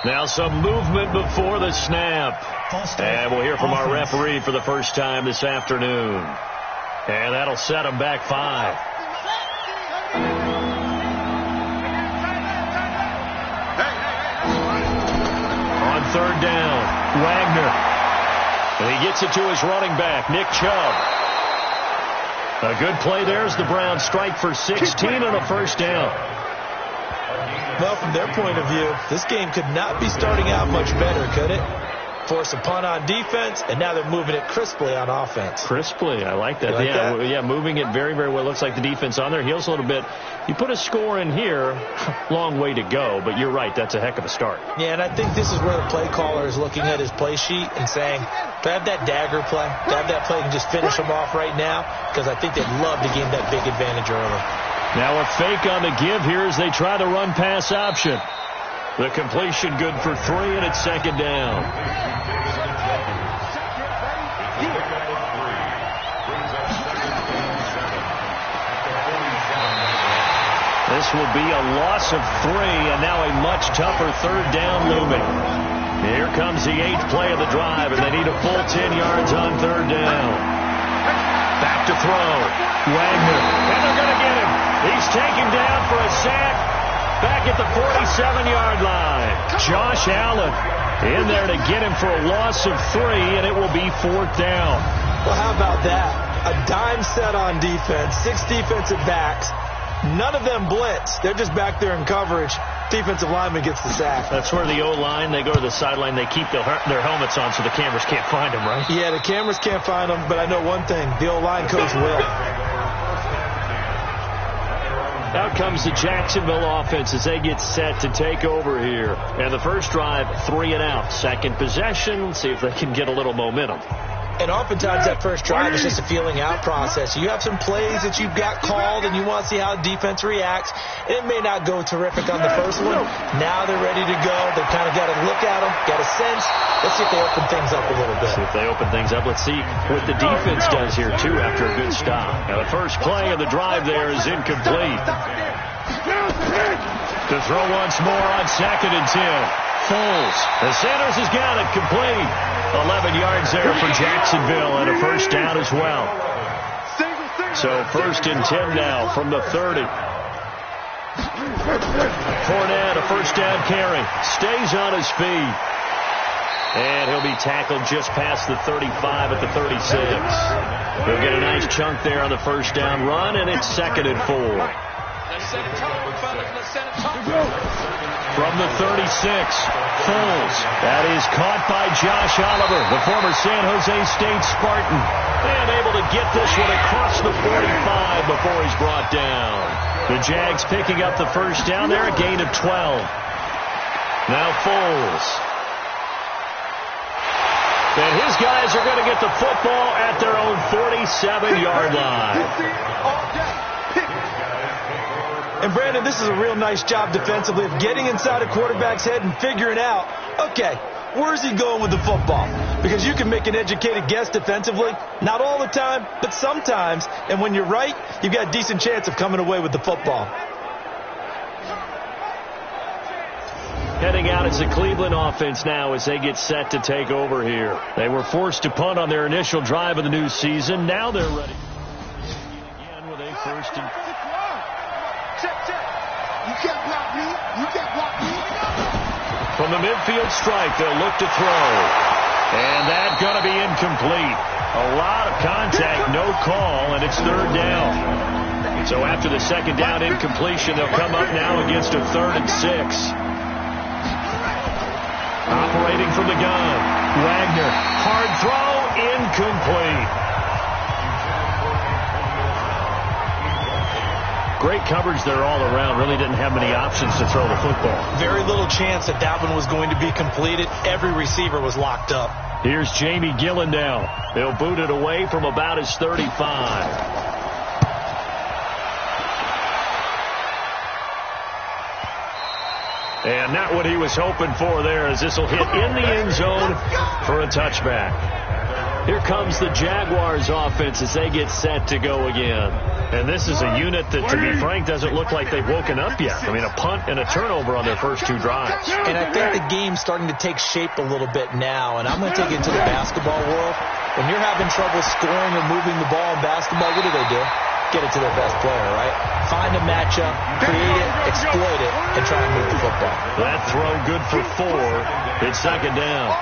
Now some movement before the snap. And we'll hear from our referee for the first time this afternoon. And that'll set them back 5. On third down, Wagner. And he gets it to his running back, Nick Chubb. A good play there as the Browns strike for 16 on a first down. Well, from their point of view, this game could not be starting out much better, could it? Force a punt on defense, and now they're moving it crisply on offense. Crisply, I like that. Like that? Yeah, moving it very, very well. Looks like the defense on their heels a little bit. You put a score in here, long way to go, but you're right, that's a heck of a start. Yeah, and I think this is where the play caller is looking at his play sheet and saying, to have that dagger play, to have that play and just finish them off right now, because I think they'd love to gain that big advantage early. Now a fake on the give here as they try the run-pass option. The completion good for 3, and it's second down. This will be a loss of 3, and now a much tougher third down looming. Here comes the 8th play of the drive, and they need a full 10 yards on third down. Back to throw. Wagner, and they're going to get him. He's taken down for a sack. Back at the 47-yard line. Josh Allen in there to get him for a loss of 3, and it will be 4th down. Well, how about that? A dime set on defense, 6 defensive backs. None of them blitz. They're just back there in coverage. Defensive lineman gets the sack. That's where the O-line, they go to the sideline, they keep their helmets on so the cameras can't find them, right? Yeah, the cameras can't find them, but I know one thing. The O-line coach will. Out comes the Jacksonville offense as they get set to take over here. And the first drive, 3 and out. Second possession, see if they can get a little momentum. And oftentimes that first drive is just a feeling out process. You have some plays that you've got called and you want to see how defense reacts. It may not go terrific on the first one. Now they're ready to go. They've kind of got to look at them, got a sense. Let's see if they open things up a little bit. See if they open things up. Let's see what the defense does here, too, after a good stop. Now, the first play of the drive there is incomplete. To throw once more on 2nd and 10. Foles. The Sanders has got it complete. 11 yards there for Jacksonville and a first down as well. So 1st and 10 now from the 30. Fournette, a first down carry. Stays on his feet. And he'll be tackled just past the 35 at the 36. He'll get a nice chunk there on the first down run, and it's 2nd and 4. From the 36, Foles. That is caught by Josh Oliver, the former San Jose State Spartan. And able to get this one across the 45 before he's brought down. The Jags picking up the first down there, a gain of 12. Now Foles. And his guys are going to get the football at their own 47-yard line. And, Brandon, this is a real nice job defensively of getting inside a quarterback's head and figuring out, okay, where's he going with the football? Because you can make an educated guess defensively. Not all the time, but sometimes. And when you're right, you've got a decent chance of coming away with the football. Heading out is the Cleveland offense now as they get set to take over here. They were forced to punt on their initial drive of the new season. Now they're ready. Again with a first and... You can't block me. You can't block me. From the midfield strike, they'll look to throw. And that's going to be incomplete. A lot of contact, no call, and it's 3rd down. So after the 2nd down incompletion, they'll come up now against a 3rd and 6. Operating from the gun, Wagner. Hard throw, incomplete. Great coverage there all around. Really didn't have many options to throw the football. Very little chance that one was going to be completed. Every receiver was locked up. Here's Jamie Gillen now. He'll boot it away from about his 35. And not what he was hoping for there, as this will hit in the end zone for a touchback. Here comes the Jaguars offense as they get set to go again. And this is a unit that, to be frank, doesn't look like they've woken up yet. I mean, a punt and a turnover on their first 2 drives. And I think the game's starting to take shape a little bit now, and I'm going to take it to the basketball world. When you're having trouble scoring or moving the ball in basketball, what do? Get it to their best player, right? Find a matchup, create it, exploit it, and try and move the football. That throw good for 4. It's second down.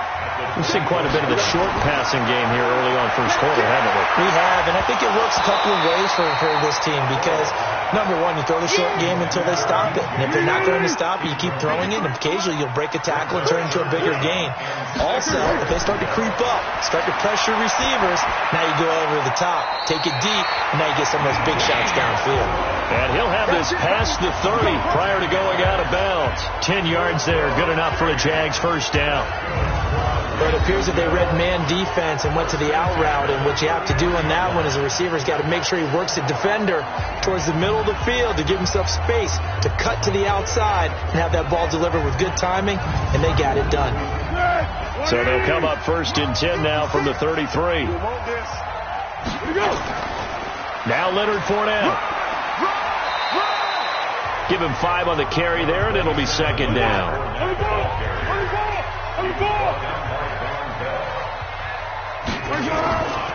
We've seen quite a bit of the short passing game here early on first quarter, haven't we? We have, and I think it works a couple of ways for this team because, number one, you throw the short game until they stop it. And if they're not going to stop it, you keep throwing it, and occasionally you'll break a tackle and turn into a bigger gain. Also, if they start to creep up, start to pressure receivers, now you go over the top, take it deep, and now you get some of those big shots downfield. And he'll have this past the 30 prior to going out of bounds. 10 yards there, good enough for the Jags' first down. But it appears that they read man defense and went to the out route, and what you have to do on that one is the receiver's got to make sure he works the defender towards the middle of the field to give himself space to cut to the outside and have that ball delivered with good timing, and they got it done. So they'll come up first and 10 now from the 33. Now Leonard Fournette. Give him 5 on the carry there, and it'll be second down.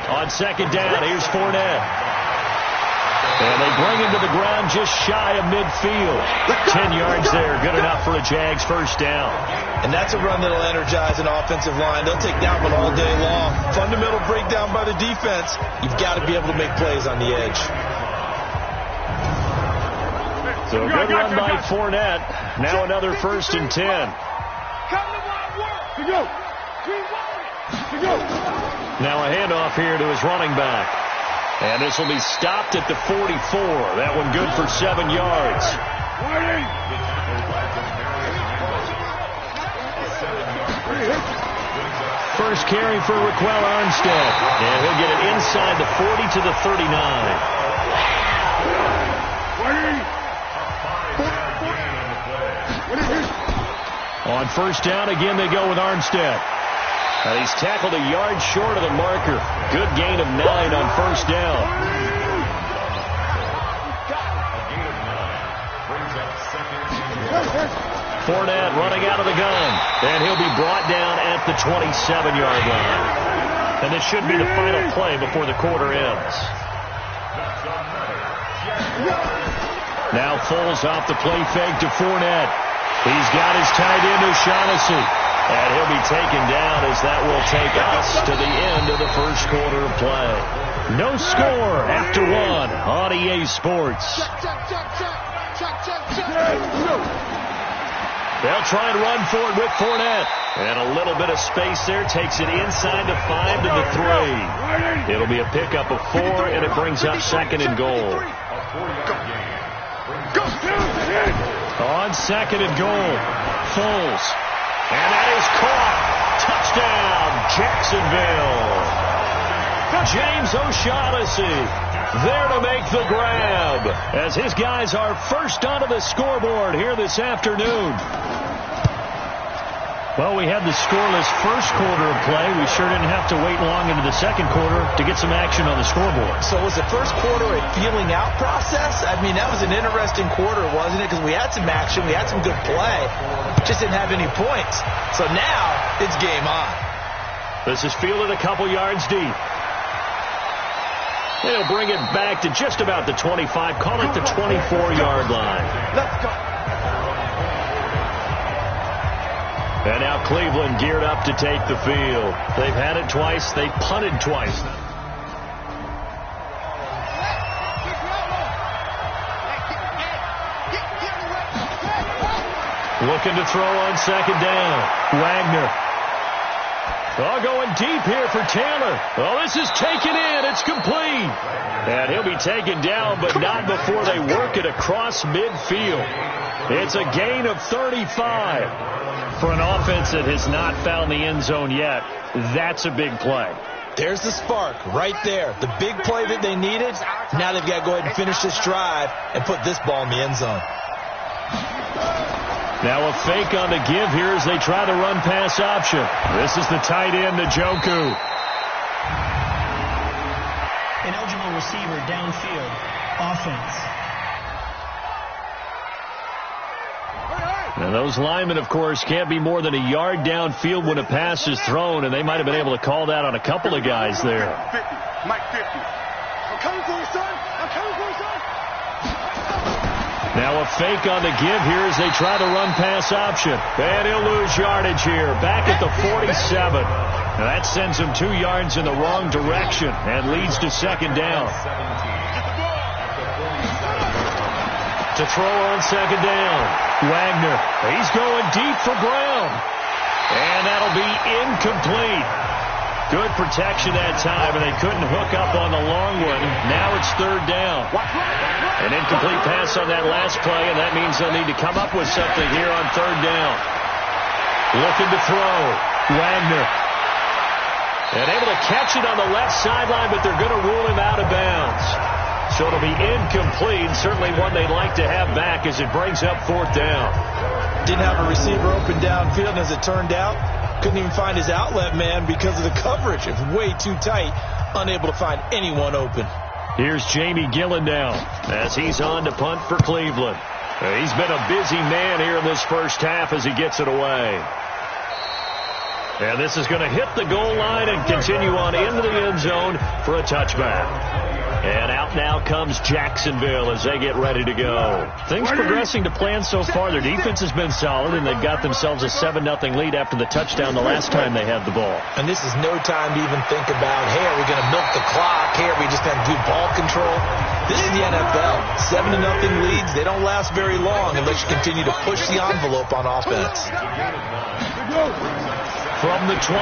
On second down, here's Fournette. And they bring him to the ground just shy of midfield. 10 yards there, good enough for a Jags first down. And that's a run that'll energize an offensive line. They'll take that one all day long. Fundamental breakdown by the defense. You've got to be able to make plays on the edge. So good run by Fournette. Now another first and 10. Now a handoff here to his running back. And this will be stopped at the 44. That one good for 7 yards. First carry for Raquel Armstead. And he'll get it inside the 40 to the 39. On first down, again they go with Armstead. He's tackled a yard short of the marker. Good gain of 9 on first down. Fournette running out of the gun. And he'll be brought down at the 27-yard line. And this should be the final play before the quarter ends. Now Foles off the play fake to Fournette. He's got his tight end O'Shaughnessy. And he'll be taken down as that will take us to the end of the first quarter of play. No score after 1 on EA Sports. They'll try and run for it with Fournette. And a little bit of space there. Takes it inside the 5 to the 3. It'll be a pickup of 4, and it brings up second and goal. On second and goal, Foles. And that is caught. Touchdown, Jacksonville. James O'Shaughnessy there to make the grab as his guys are first onto the scoreboard here this afternoon. Well, we had the scoreless first quarter of play. We sure didn't have to wait long into the second quarter to get some action on the scoreboard. So was the first quarter a feeling out process? I mean, that was an interesting quarter, wasn't it? Because we had some action, we had some good play, just didn't have any points. So now it's game on. This is fielded a couple yards deep. They'll bring it back to just about the 25, call it the 24-yard line. Let's go. And now Cleveland geared up to take the field. They've had it twice. They punted twice. Looking to throw on second down. Wagner. Oh, going deep here for Taylor. Oh, this is taken in. It's complete. And he'll be taken down, but not before they work it across midfield. It's a gain of 35. For an offense that has not found the end zone yet, that's a big play. There's the spark right there. The big play that they needed. Now they've got to go ahead and finish this drive and put this ball in the end zone. Now a fake on the give here as they try the run-pass option. This is the tight end, Njoku. An eligible receiver downfield. offense. And those linemen, of course, can't be more than a yard downfield when a pass is thrown, and they might have been able to call that on a couple of guys there. 50, Mike 50. I'm coming for you, son. I'm coming for you, son. Now a fake on the give here as they try to run pass option. And he'll lose yardage here, back at the 47. Now that sends him 2 yards in the wrong direction and leads to second down. To throw on second down, Wagner. He's going deep for Brown. And that'll be incomplete. Good protection that time, and they couldn't hook up on the long one. Now it's third down. An incomplete pass on that last play, and that means they'll need to come up with something here on third down. Looking to throw. Wagner. And able to catch it on the left sideline, but they're going to rule him out of bounds. So it'll be incomplete, certainly one they'd like to have back as it brings up fourth down. Didn't have a receiver open downfield, and as it turned out, couldn't even find his outlet man because of the coverage. It's way too tight, unable to find anyone open. Here's Jamie Gillen now as he's on to punt for Cleveland. He's been a busy man here in this first half as he gets it away. And this is going to hit the goal line and continue on into the end zone for a touchback. And out now comes Jacksonville as they get ready to go. Things progressing to plan so far. Their defense has been solid, and they've got themselves a 7-0 lead after the touchdown the last time they had the ball. And this is no time to even think about, hey, are we going to milk the clock? Hey, are we just going to do ball control? This is the NFL. 7-0 leads. They don't last very long unless you continue to push the envelope on offense. From the 29,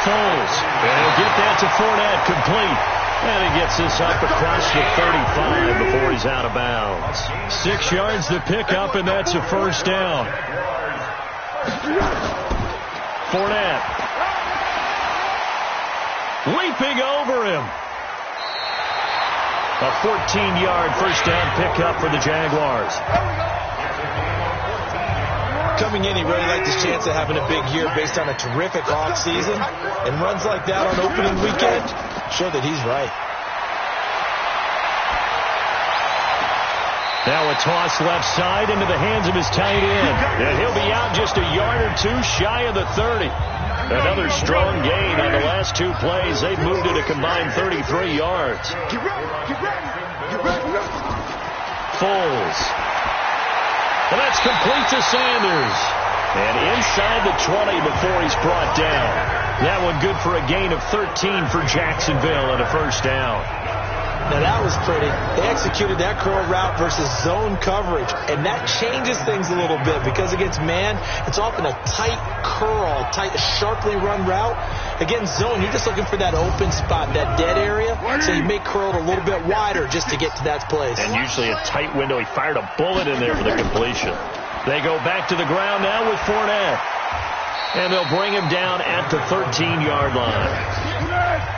Foles. And he'll get that to Fournette, complete. And he gets this up across the 35 before he's out of bounds. 6 yards to pick up, and that's a first down. Fournette. Leaping over him. A 14-yard first down pickup for the Jaguars. Coming in, he really liked his chance of having a big year based on a terrific offseason. And runs like that on opening weekend show that he's right. Now a toss left side into the hands of his tight end. And he'll be out just a yard or two shy of the 30. Another strong gain on the last 2 plays. They've moved it a combined 33 yards. Foles. And that's complete to Sanders. And inside the 20 before he's brought down. That one good for a gain of 13 for Jacksonville and a first down. Now that was pretty. They executed that curl route versus zone coverage, and that changes things a little bit because against man, it's often a tight curl, tight, sharply run route. Against zone, you're just looking for that open spot, that dead area, so you make curl a little bit wider just to get to that place. And usually a tight window. He fired a bullet in there for the completion. They go back to the ground now with Fournette. And they'll bring him down at the 13-yard line.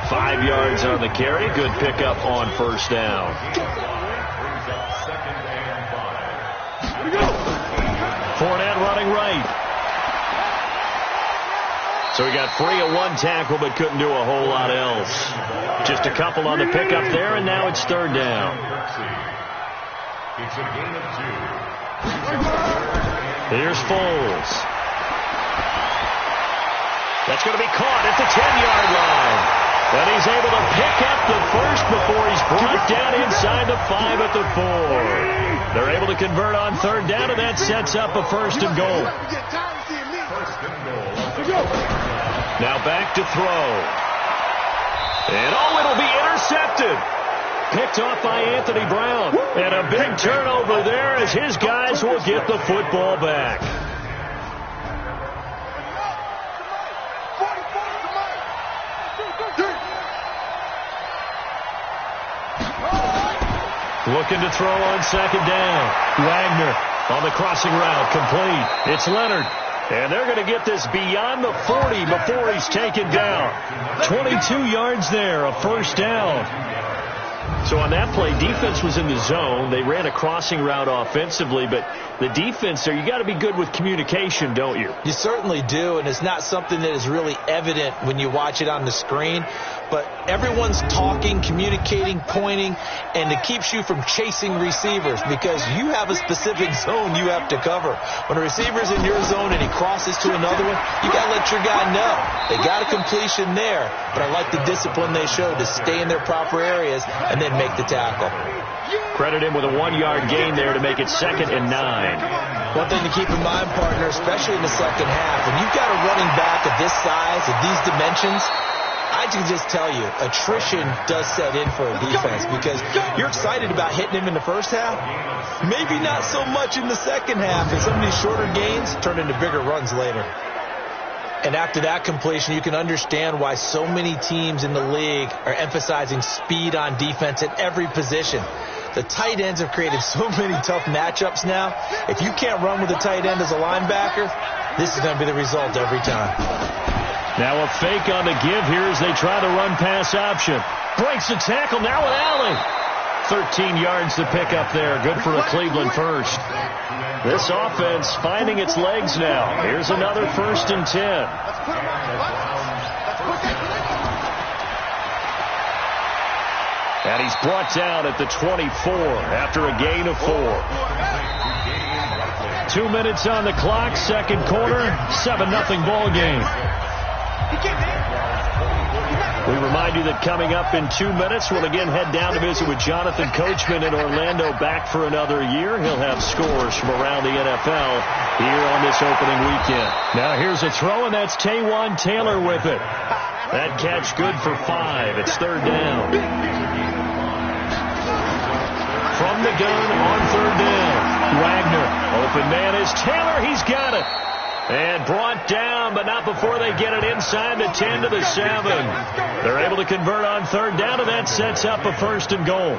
5 yards on the carry. Good pickup on first down. Fournette running right. So he got free of one tackle but couldn't do a whole lot else. Just a couple on the pickup there, and now it's third down. It's a gain of 2. Here's Foles. That's going to be caught at the 10-yard line. And he's able to pick up the first before he's brought down inside the 5 at the 4. They're able to convert on third down, and that sets up a first and goal. Now back to throw. And it'll be intercepted. Picked off by Anthony Brown. And a big turnover there as his guys will get the football back. Looking to throw on second down. Wagner on the crossing route, complete. It's Leonard. And they're going to get this beyond the 40 before he's taken down. 22 yards there, a first down. So on that play, defense was in the zone. They ran a crossing route offensively, but the defense there, you got to be good with communication, don't you? You certainly do, and it's not something that is really evident when you watch it on the screen. But everyone's talking, communicating, pointing, and it keeps you from chasing receivers because you have a specific zone you have to cover. When a receiver's in your zone and he crosses to another one, you got to let your guy know. They got a completion there, but I like the discipline they showed to stay in their proper areas and then make the tackle. Credit him with a 1-yard gain there to make it 2nd and 9. One thing to keep in mind, partner, especially in the second half, when you've got a running back of this size, of these dimensions, I can just tell you, attrition does set in for a defense because you're excited about hitting him in the first half. Maybe not so much in the second half, and some of these shorter gains turn into bigger runs later. And after that completion, you can understand why so many teams in the league are emphasizing speed on defense at every position. The tight ends have created so many tough matchups now. If you can't run with a tight end as a linebacker, this is going to be the result every time. Now a fake on the give here as they try to run pass option. Breaks the tackle now with Allen. 13 yards to pick up there. Good for a Cleveland first. This offense finding its legs now. Here's another 1st and 10. And he's brought down at the 24 after a gain of 4. 2 minutes on the clock, second quarter, 7-0 ball game. We remind you that coming up in 2 minutes, we'll again head down to visit with Jonathan Coachman in Orlando, back for another year. He'll have scores from around the NFL here on this opening weekend. Now here's a throw, and that's Taywan Taylor with it. That catch good for 5. It's 3rd down. From the gun on 3rd down. Wagner, open man is Taylor. He's got it. And brought down, but not before they get it inside the 10 to the 7. They're able to convert on 3rd down, and that sets up a 1st and goal.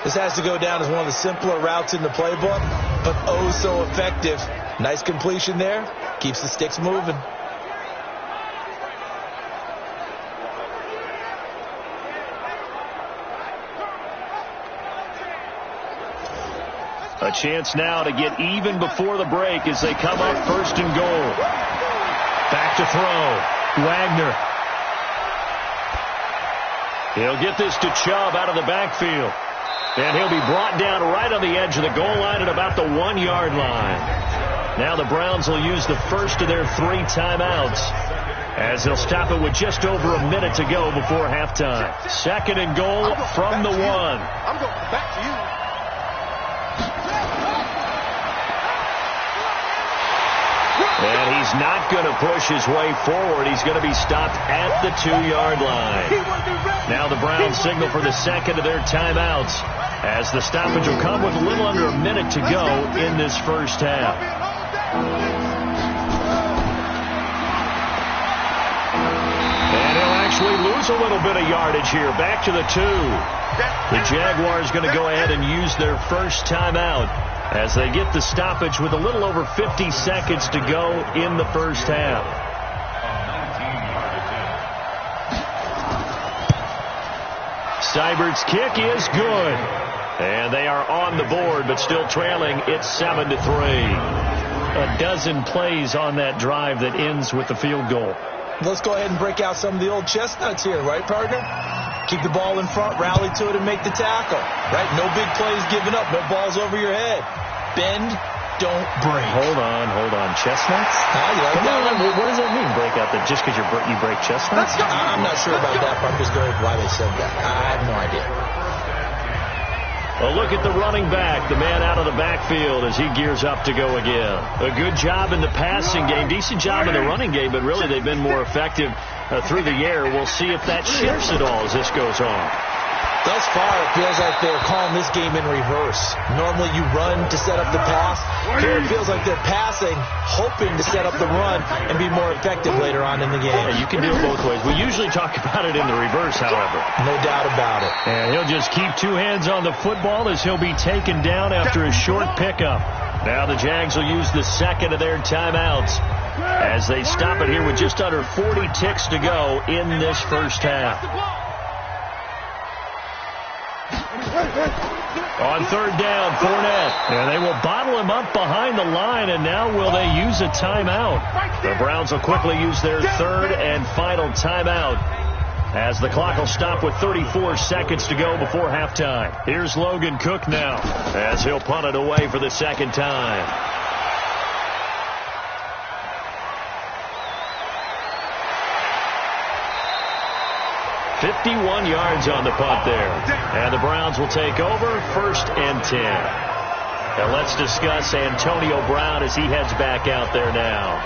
This has to go down as one of the simpler routes in the playbook, but oh so effective. Nice completion there. Keeps the sticks moving. A chance now to get even before the break as they come up 1st and goal. Back to throw. Wagner. He'll get this to Chubb out of the backfield. And he'll be brought down right on the edge of the goal line at about the 1-yard line. Now the Browns will use the first of their 3 timeouts as they'll stop it with just over a minute to go before halftime. 2nd and goal from the 1. I'm going back to you. And he's not going to push his way forward. He's going to be stopped at the 2-yard line. Now the Browns signal for the 2nd of their timeouts as the stoppage will come with a little under a minute to go in this first half. And he'll actually lose a little bit of yardage here. Back to the 2. The Jaguars going to go ahead and use their first timeout as they get the stoppage with a little over 50 seconds to go in the first half. Seibert's kick is good. And they are on the board, but still trailing. It's 7-3. A dozen plays on that drive that ends with the field goal. Let's go ahead and break out some of the old chestnuts here, right, partner? Keep the ball in front, rally to it, and make the tackle. Right? No big plays given up, no balls over your head. Bend, don't break. Hold on. Chestnuts? You like that? What does that mean, break out? That just because you break chestnuts? I'm not sure about that, but I'm just going why they said that. I have no idea. Well, look at the running back, the man out of the backfield as he gears up to go again. A good job in the passing game, decent job in the running game, but really they've been more effective through the air. We'll see if that shifts at all as this goes on. Thus far, it feels like they're calling this game in reverse. Normally you run to set up the pass. Here it feels like they're passing, hoping to set up the run and be more effective later on in the game. Yeah, you can do it both ways. We usually talk about it in the reverse, however. No doubt about it. And he'll just keep 2 hands on the football as he'll be taken down after a short pickup. Now the Jags will use the 2nd of their timeouts as they stop it here with just under 40 ticks to go in this first half. On third down, Fournette. And they will bottle him up behind the line, and now will they use a timeout? The Browns will quickly use their third and final timeout, as the clock will stop with 34 seconds to go before halftime. Here's Logan Cook now, as he'll punt it away for the second time. 51 yards on the punt there. And the Browns will take over, 1st and 10. And let's discuss Antonio Brown as he heads back out there now.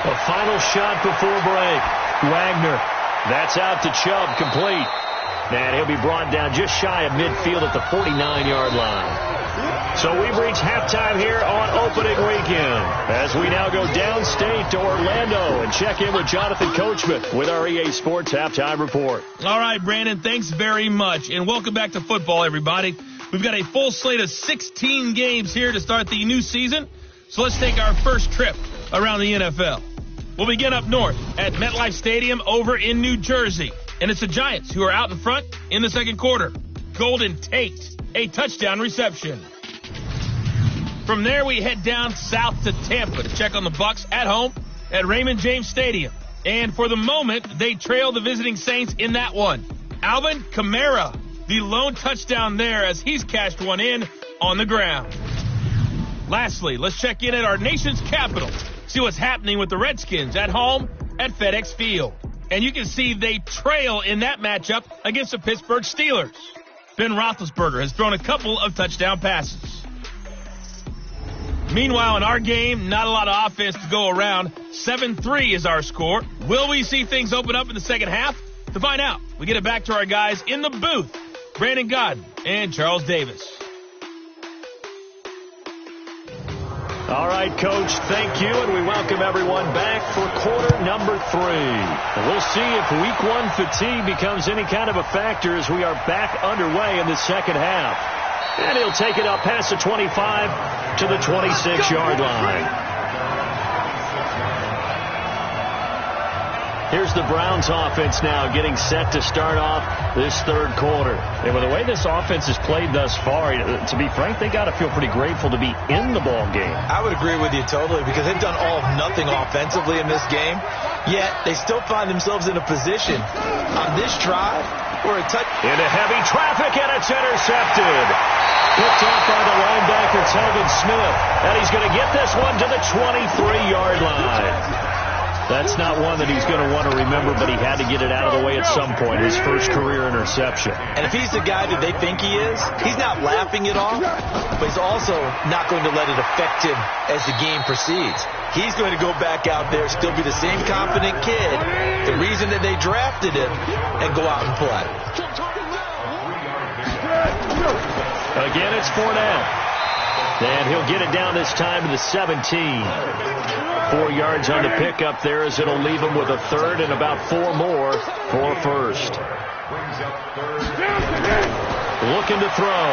A final shot before break. Wagner. That's out to Chubb, complete. And he'll be brought down just shy of midfield at the 49-yard line. So we've reached halftime here on opening weekend, as we now go downstate to Orlando and check in with Jonathan Coachman with our EA Sports Halftime Report. All right, Brandon, thanks very much. And welcome back to football, everybody. We've got a full slate of 16 games here to start the new season. So let's take our first trip around the NFL. We'll begin up north at MetLife Stadium over in New Jersey. And it's the Giants who are out in front in the second quarter. Golden Tate, a touchdown reception. From there, we head down south to Tampa to check on the Bucs at home at Raymond James Stadium. And for the moment, they trail the visiting Saints in that one. Alvin Kamara, the lone touchdown there as he's cashed one in on the ground. Lastly, let's check in at our nation's capital, see what's happening with the Redskins at home at FedEx Field. And you can see they trail in that matchup against the Pittsburgh Steelers. Ben Roethlisberger has thrown a couple of touchdown passes. Meanwhile, in our game, not a lot of offense to go around. 7-3 is our score. Will we see things open up in the second half? To find out, we get it back to our guys in the booth, Brandon Godden and Charles Davis. All right, Coach, thank you, and we welcome everyone back for quarter number 3. We'll see if week 1 fatigue becomes any kind of a factor as we are back underway in the second half. And he'll take it up past the 25 to the 26-yard line. Here's the Browns offense now getting set to start off this third quarter. And with the way this offense has played thus far, to be frank, they got to feel pretty grateful to be in the ball game. I would agree with you totally, because they've done all of nothing offensively in this game, yet they still find themselves in a position on this drive where a touch into heavy traffic, and it's intercepted. Picked off by the linebacker, Telvin Smith, and he's going to get this one to the 23-yard line. That's not one that he's going to want to remember, but he had to get it out of the way at some point, his first career interception. And if he's the guy that they think he is, he's not laughing it off, but he's also not going to let it affect him as the game proceeds. He's going to go back out there, still be the same confident kid, the reason that they drafted him, and go out and play. Again, it's Fournette. And he'll get it down this time to the 17. 4 yards on the pickup there, as it'll leave him with a third and about 4 more for first. Looking to throw.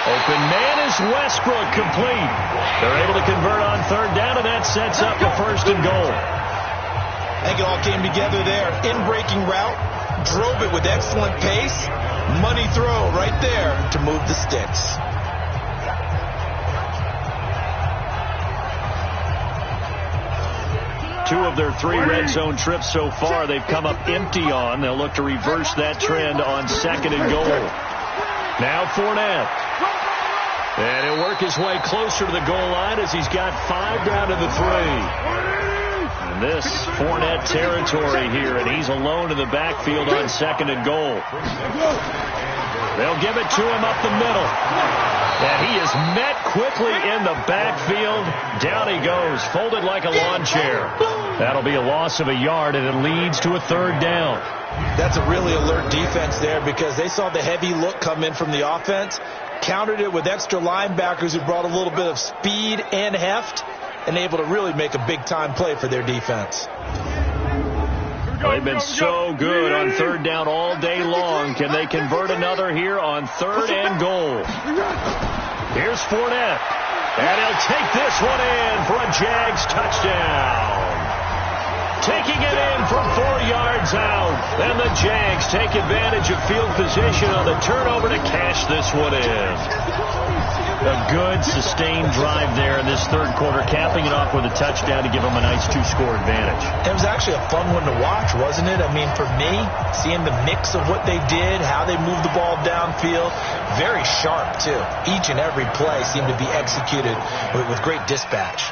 Open man is Westbrook, complete. They're able to convert on third down, and that sets up a 1st and goal. I think it all came together there. In-breaking route, drove it with excellent pace. Money throw right there to move the sticks. Two of their 3 red zone trips so far they've come up empty on. They'll look to reverse that trend on 2nd and goal. Now Fournette. And he'll work his way closer to the goal line as he's got 5 down to the 3. And this Fournette territory here, and he's alone in the backfield on 2nd and goal. They'll give it to him up the middle. And he is met quickly in the backfield. Down he goes, folded like a lawn chair. That'll be a loss of a yard, and it leads to a 3rd down. That's a really alert defense there, because they saw the heavy look come in from the offense, countered it with extra linebackers who brought a little bit of speed and heft, and able to really make a big-time play for their defense. They've been so good on 3rd down all day long. Can they convert another here on 3rd and goal? Here's Fournette. And he'll take this one in for a Jags touchdown. taking it in from 4 yards out. And the Jags take advantage of field position on the turnover to cash this one in. A good, sustained drive there in this third quarter, capping it off with a touchdown to give them a nice 2-score advantage. It was actually a fun one to watch, wasn't it? I mean, for me, seeing the mix of what they did, how they moved the ball downfield, very sharp, too. Each and every play seemed to be executed with great dispatch.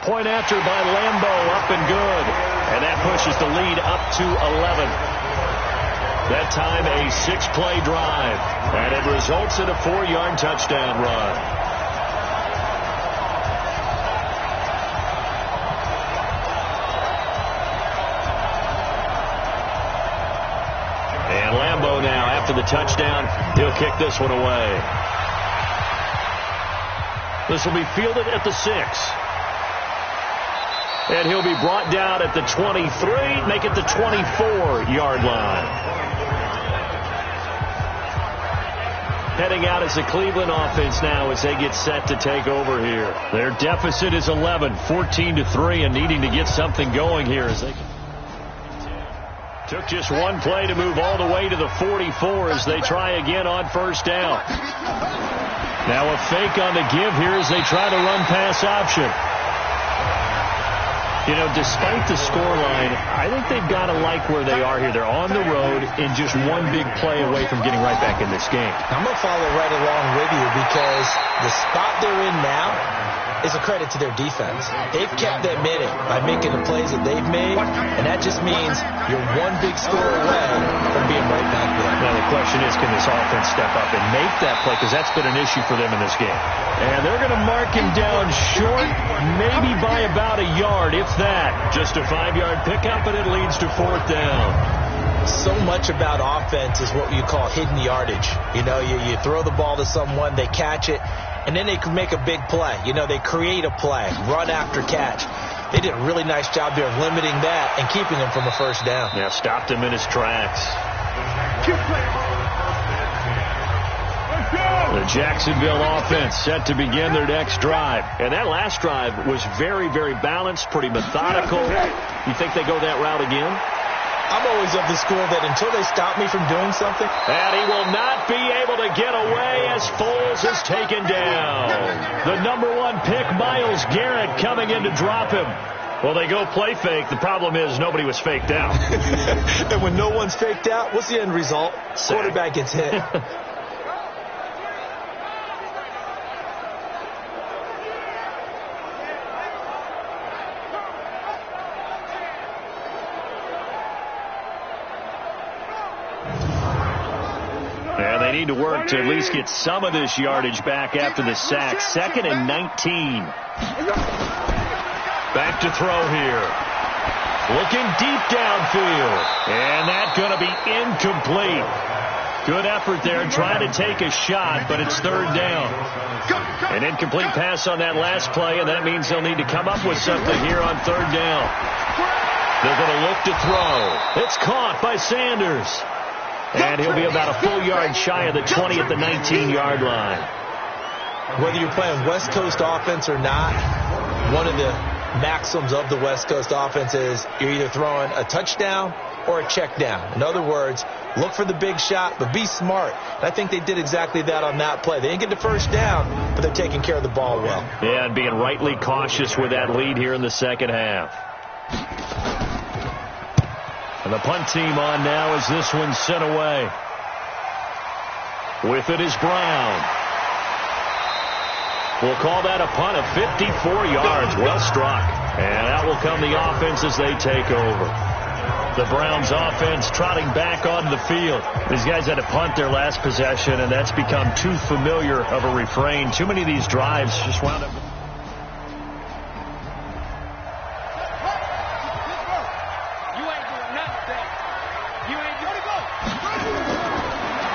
Point after by Lambo, up and good. And that pushes the lead up to 11. That time a 6-play drive. And it results in a 4-yard touchdown run. And Lambo now, after the touchdown, he'll kick this one away. This will be fielded at the 6. And he'll be brought down at the 23, make it the 24-yard line. Heading out as the Cleveland offense now as they get set to take over here. Their deficit is 11, 14-3, and needing to get something going here as they took just one play to move all the way to the 44 as they try again on first down. Now a fake on the give here as they try to run pass option. You know, despite the scoreline, I think they've got to like where they are here. They're on the road and just one big play away from getting right back in this game. I'm going to follow right along with you because the spot they're in now is a credit to their defense. They've kept them in it by making the plays that they've made, and that just means you're one big score away from being right back there. Now the question is, can this offense step up and make that play? Because that's been an issue for them in this game. And they're going to mark him down short, maybe by about a yard, if that. Just a 5-yard pickup, and it leads to 4th down. So much about offense is what you call hidden yardage. You know, you throw the ball to someone, they catch it, and then they can make a big play. You know, they create a play, run after catch. They did a really nice job there of limiting that and keeping him from a first down. Yeah, stopped him in his tracks. The Jacksonville offense set to begin their next drive. And that last drive was very, very balanced, pretty methodical. You think they go that route again? I'm always of the school that until they stop me from doing something. And he will not be able to get away as Foles is taken down. The #1 pick, Myles Garrett, coming in to drop him. Well, they go play fake. The problem is nobody was faked out. And when no one's faked out, what's the end result? Quarterback gets hit. They need to work to at least get some of this yardage back after the sack. 2nd and 19. Back to throw here. Looking deep downfield. And that's going to be incomplete. Good effort there trying to take a shot, but it's 3rd down. An incomplete pass on that last play, and that means they'll need to come up with something here on 3rd down. They're going to look to throw. It's caught by Sanders. And he'll be about a full yard shy of the 20 at the 19-yard line. Whether you're playing West Coast offense or not, one of the maxims of the West Coast offense is you're either throwing a touchdown or a check down. In other words, look for the big shot, but be smart. And I think they did exactly that on that play. They didn't get the first down, but they're taking care of the ball well. Yeah, and being rightly cautious with that lead here in the second half. And the punt team on now as this one's sent away. With it is Brown. We'll call that a punt of 54 yards. Well struck. And out will come the offense as they take over. The Browns offense trotting back onto the field. These guys had to punt their last possession, and that's become too familiar of a refrain. Too many of these drives just wound up.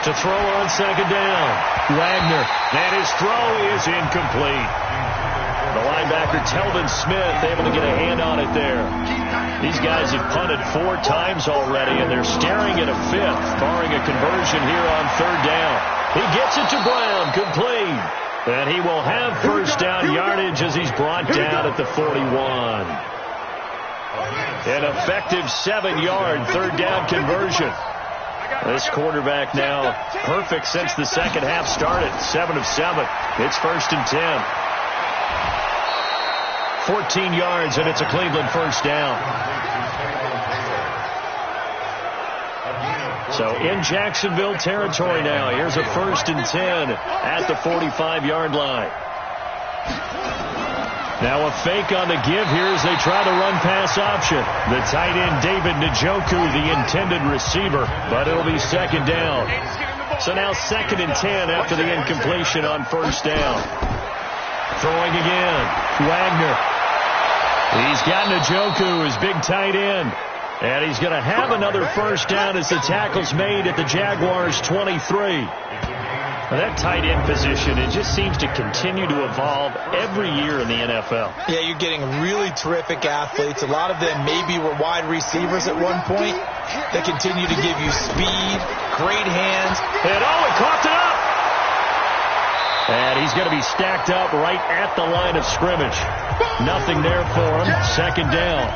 To throw on 2nd down. Wagner. And his throw is incomplete. The linebacker, Telvin Smith, able to get a hand on it there. These guys have punted 4 times already, and they're staring at a 5th, barring a conversion here on 3rd down. He gets it to Brown, complete. And he will have first down yardage as he's brought down at the 41. An effective 7-yard third down conversion. This quarterback now perfect since the second half started. 7 of 7. It's first and 10. 14 yards, and it's a Cleveland first down. So in Jacksonville territory now. Here's a first and 10 at the 45-yard line. Now a fake on the give here as they try the run-pass option. The tight end, David Njoku, the intended receiver, but it'll be second down. So now second and 10 after the incompletion on first down. Throwing again. Wagner. He's got Njoku, his big tight end. And he's going to have another first down as the tackle's made at the Jaguars' 23. Now that tight end position, it just seems to continue to evolve every year in the NFL. Yeah, you're getting really terrific athletes. A lot of them maybe were wide receivers at one point. They continue to give you speed, great hands. And he coughed it up! And he's going to be stacked up right at the line of scrimmage. Nothing there for him. Second down.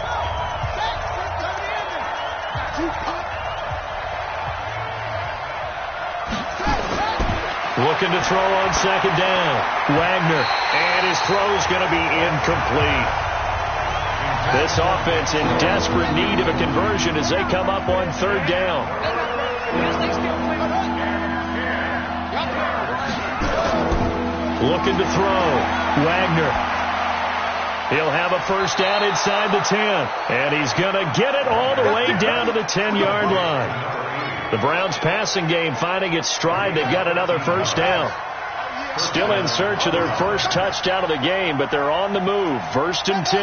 Looking to throw on second down. Wagner. And his throw's going to be incomplete. This offense in desperate need of a conversion as they come up on third down. Looking to throw. Wagner. He'll have a first down inside the 10. And he's going to get it all the way down to the 10-yard line. The Browns passing game finding its stride. They've got another first down. Still in search of their first touchdown of the game, but they're on the move. First and 10.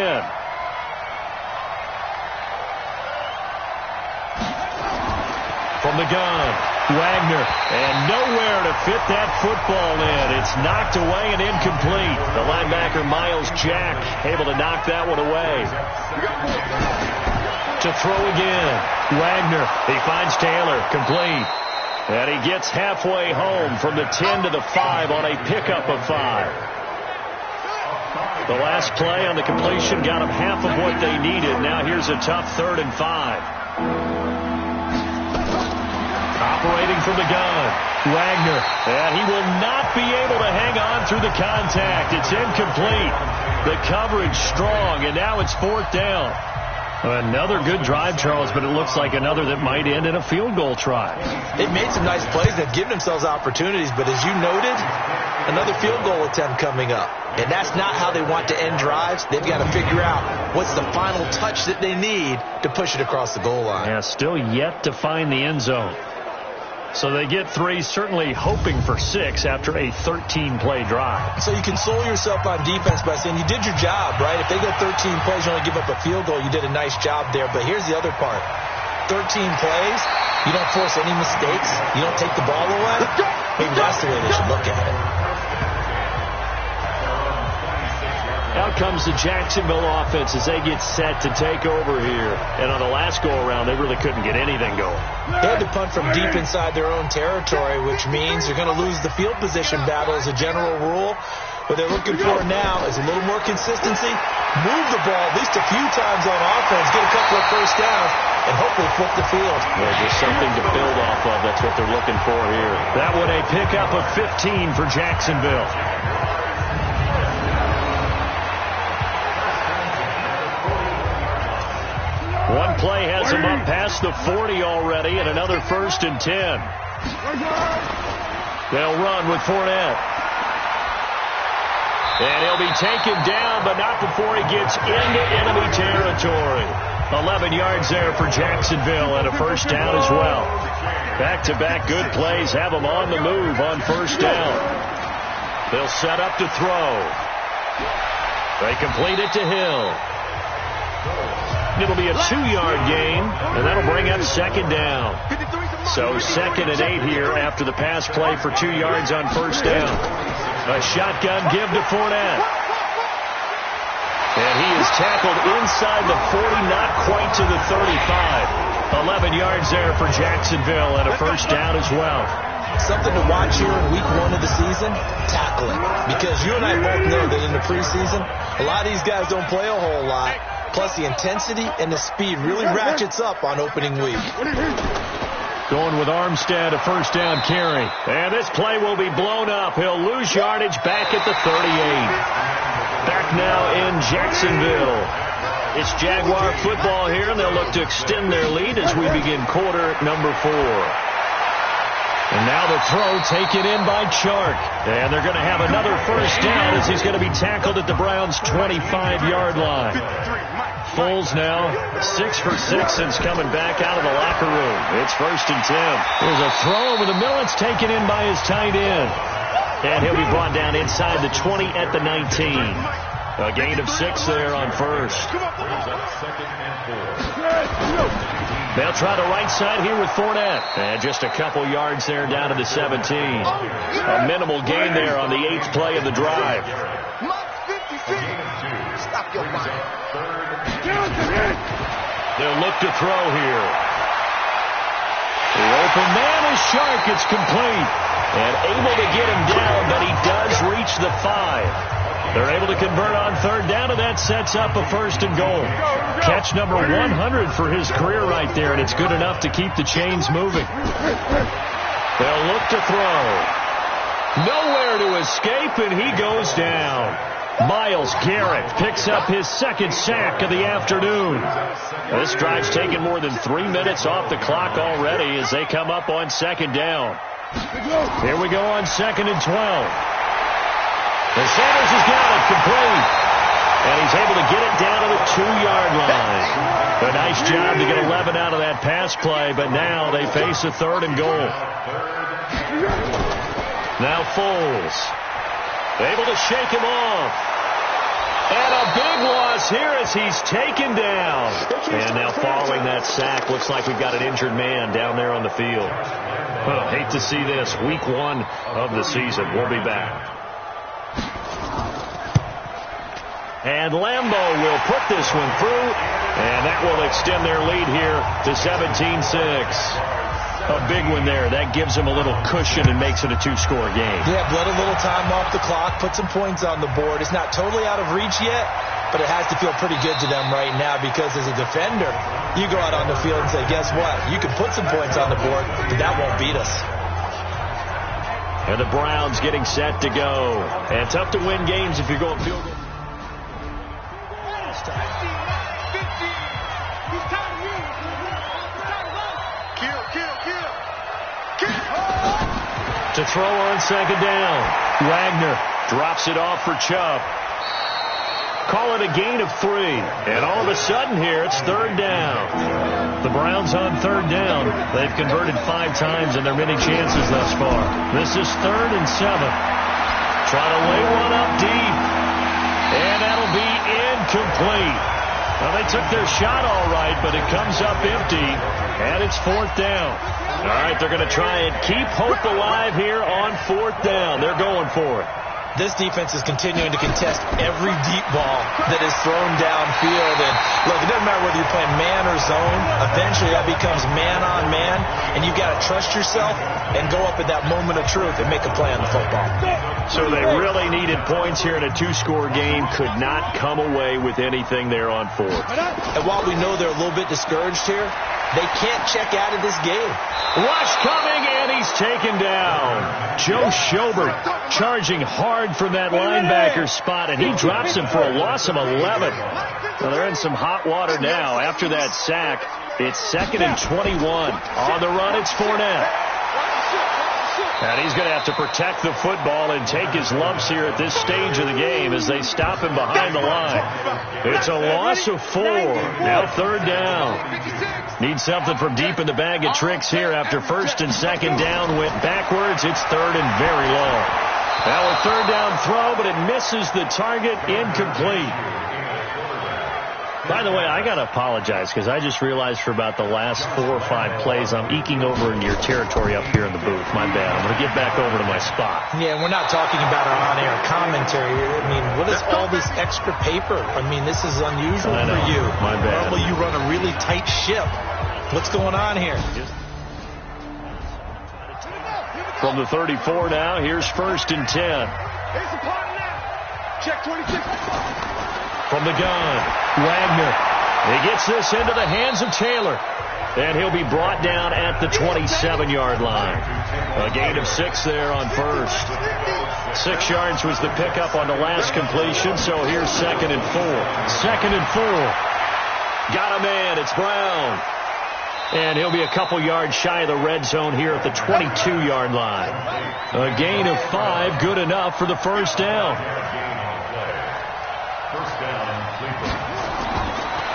From the gun, Wagner, and nowhere to fit that football in. It's knocked away and incomplete. The linebacker, Miles Jack, able to knock that one away. To throw again. Wagner. He finds Taylor. Complete. And he gets halfway home from the 10 to the 5 on a pickup of 5. The last play on the completion got them half of what they needed. Now here's a tough 3rd and 5. Operating from the gun. Wagner. And he will not be able to hang on through the contact. It's incomplete. The coverage strong, and now it's 4th down. Another good drive, Charles, but it looks like another that might end in a field goal try. They've made some nice plays. They've given themselves opportunities, but as you noted, another field goal attempt coming up. And that's not how they want to end drives. They've got to figure out what's the final touch that they need to push it across the goal line. Yeah, still yet to find the end zone. So they get 3, certainly hoping for 6 after a 13-play drive. So you console yourself on defense by saying you did your job, right? If they go 13 plays, you only give up a field goal, you did a nice job there. But here's the other part. 13 plays, you don't force any mistakes, you don't take the ball away. Maybe that's the way they should look at it. Out comes the Jacksonville offense as they get set to take over here. And on the last go-around, they really couldn't get anything going. They had to punt from deep inside their own territory, which means they're going to lose the field position battle as a general rule. What they're looking for now is a little more consistency, move the ball at least a few times on offense, get a couple of first downs, and hopefully flip the field. Well, just something to build off of. That's what they're looking for here. That one a pickup of 15 for Jacksonville. One play has him up past the 40 already, and another first and 10. They'll run with Fournette. And he'll be taken down, but not before he gets into enemy territory. 11 yards there for Jacksonville, and a first down as well. Back-to-back good plays have them on the move on first down. They'll set up to throw. They complete it to Hill. It'll be a 2-yard gain, and that'll bring up second down. So 2nd and 8 here after the pass play for 2 yards on first down. A shotgun give to Fournette. And he is tackled inside the 40, not quite to the 35. 11 yards there for Jacksonville and a first down as well. something to watch here in week 1 of the season, tackling. Because you and I both know that in the preseason, a lot of these guys don't play a whole lot. Plus, the intensity and the speed really ratchets up on opening week. Going with Armstead, a first down carry. And this play will be blown up. He'll lose yardage back at the 38. Back now in Jacksonville. It's Jaguar football here, and they'll look to extend their lead as we begin quarter number 4. And now the throw taken in by Chark. And they're going to have another first down as he's going to be tackled at the Browns' 25-yard line. Foles now 6 for 6 since coming back out of the locker room. It's 1st and 10. There's a throw over the middle. It's taken in by his tight end. And he'll be brought down inside the 20 at the 19. A gain of 6 there on first. They'll try the right side here with Fournette. And just a couple yards there down to the 17. A minimal gain there on the 8th play of the drive. Stop your mind. They'll look to throw here. The open man is Chark. It's complete. And able to get him down, but he does reach the 5. They're able to convert on 3rd down, and that sets up a 1st and goal. Catch number 100 for his career right there, and it's good enough to keep the chains moving. They'll look to throw. Nowhere to escape, and he goes down. Myles Garrett picks up his 2nd sack of the afternoon. This drive's taken more than 3 minutes off the clock already as they come up on 2nd down. Here we go on 2nd and 12. And Sanders has got it complete. And he's able to get it down to the 2-yard line. A nice job to get 11 out of that pass play, but now they face a 3rd and goal. Now Foles. Able to shake him off. And a big loss here as he's taken down. And now following that sack, looks like we've got an injured man down there on the field. Oh, hate to see this. Week 1 of the season. We'll be back. And Lambeau will put this one through. And that will extend their lead here to 17-6. A big one there. That gives them a little cushion and makes it a 2-score game. Yeah, let a little time off the clock, put some points on the board. It's not totally out of reach yet, but it has to feel pretty good to them right now because as a defender, you go out on the field and say, guess what? You can put some points on the board, but that won't beat us. And the Browns getting set to go. And tough to win games if you're going field goal. To throw on 2nd down. Wagner drops it off for Chubb. Call it a gain of 3. And all of a sudden here, it's 3rd down. The Browns on 3rd down. They've converted 5 times in their many chances thus far. This is 3rd and 7. Try to lay one up deep. And that'll be incomplete. Well, they took their shot all right, but it comes up empty. And it's 4th down. All right, they're going to try and keep hope alive here on 4th down. They're going for it. This defense is continuing to contest every deep ball that is thrown downfield. And look, it doesn't matter whether you're playing man or zone. Eventually that becomes man on man, and you've got to trust yourself and go up at that moment of truth and make a play on the football. So they really needed points here in a 2-score game. Could not come away with anything there on 4th. And while we know they're a little bit discouraged here, they can't check out of this game. Rush coming, and he's taken down. Joe Schobert charging hard from that linebacker spot, and he drops him for a loss of 11. Well, they're in some hot water now. After that sack, it's 2nd and 21. On the run, it's Fournette. And he's going to have to protect the football and take his lumps here at this stage of the game as they stop him behind the line. It's a loss of 4. Now 3rd down. Need something from deep in the bag of tricks here after 1st and 2nd down went backwards. It's 3rd and very long. Now a 3rd down throw, but it misses the target. Incomplete. By the way, I got to apologize because I just realized for about the last 4 or 5 plays I'm eking over into your territory up here in the booth. My bad. I'm going to get back over to my spot. Yeah, we're not talking about our on-air commentary. I mean, what is all this extra paper? I mean, this is unusual for you. My bad. Normally you run a really tight ship. What's going on here? From the 34 now, here's 1st and 10. Check 26. From the gun, Wagner. He gets this into the hands of Taylor. And he'll be brought down at the 27-yard line. A gain of 6 there on 1st. 6 yards was the pickup on the last completion, so here's 2nd and 4. 2nd and 4. Got a man. It's Brown. And he'll be a couple yards shy of the red zone here at the 22-yard line. A gain of 5, good enough for the first down.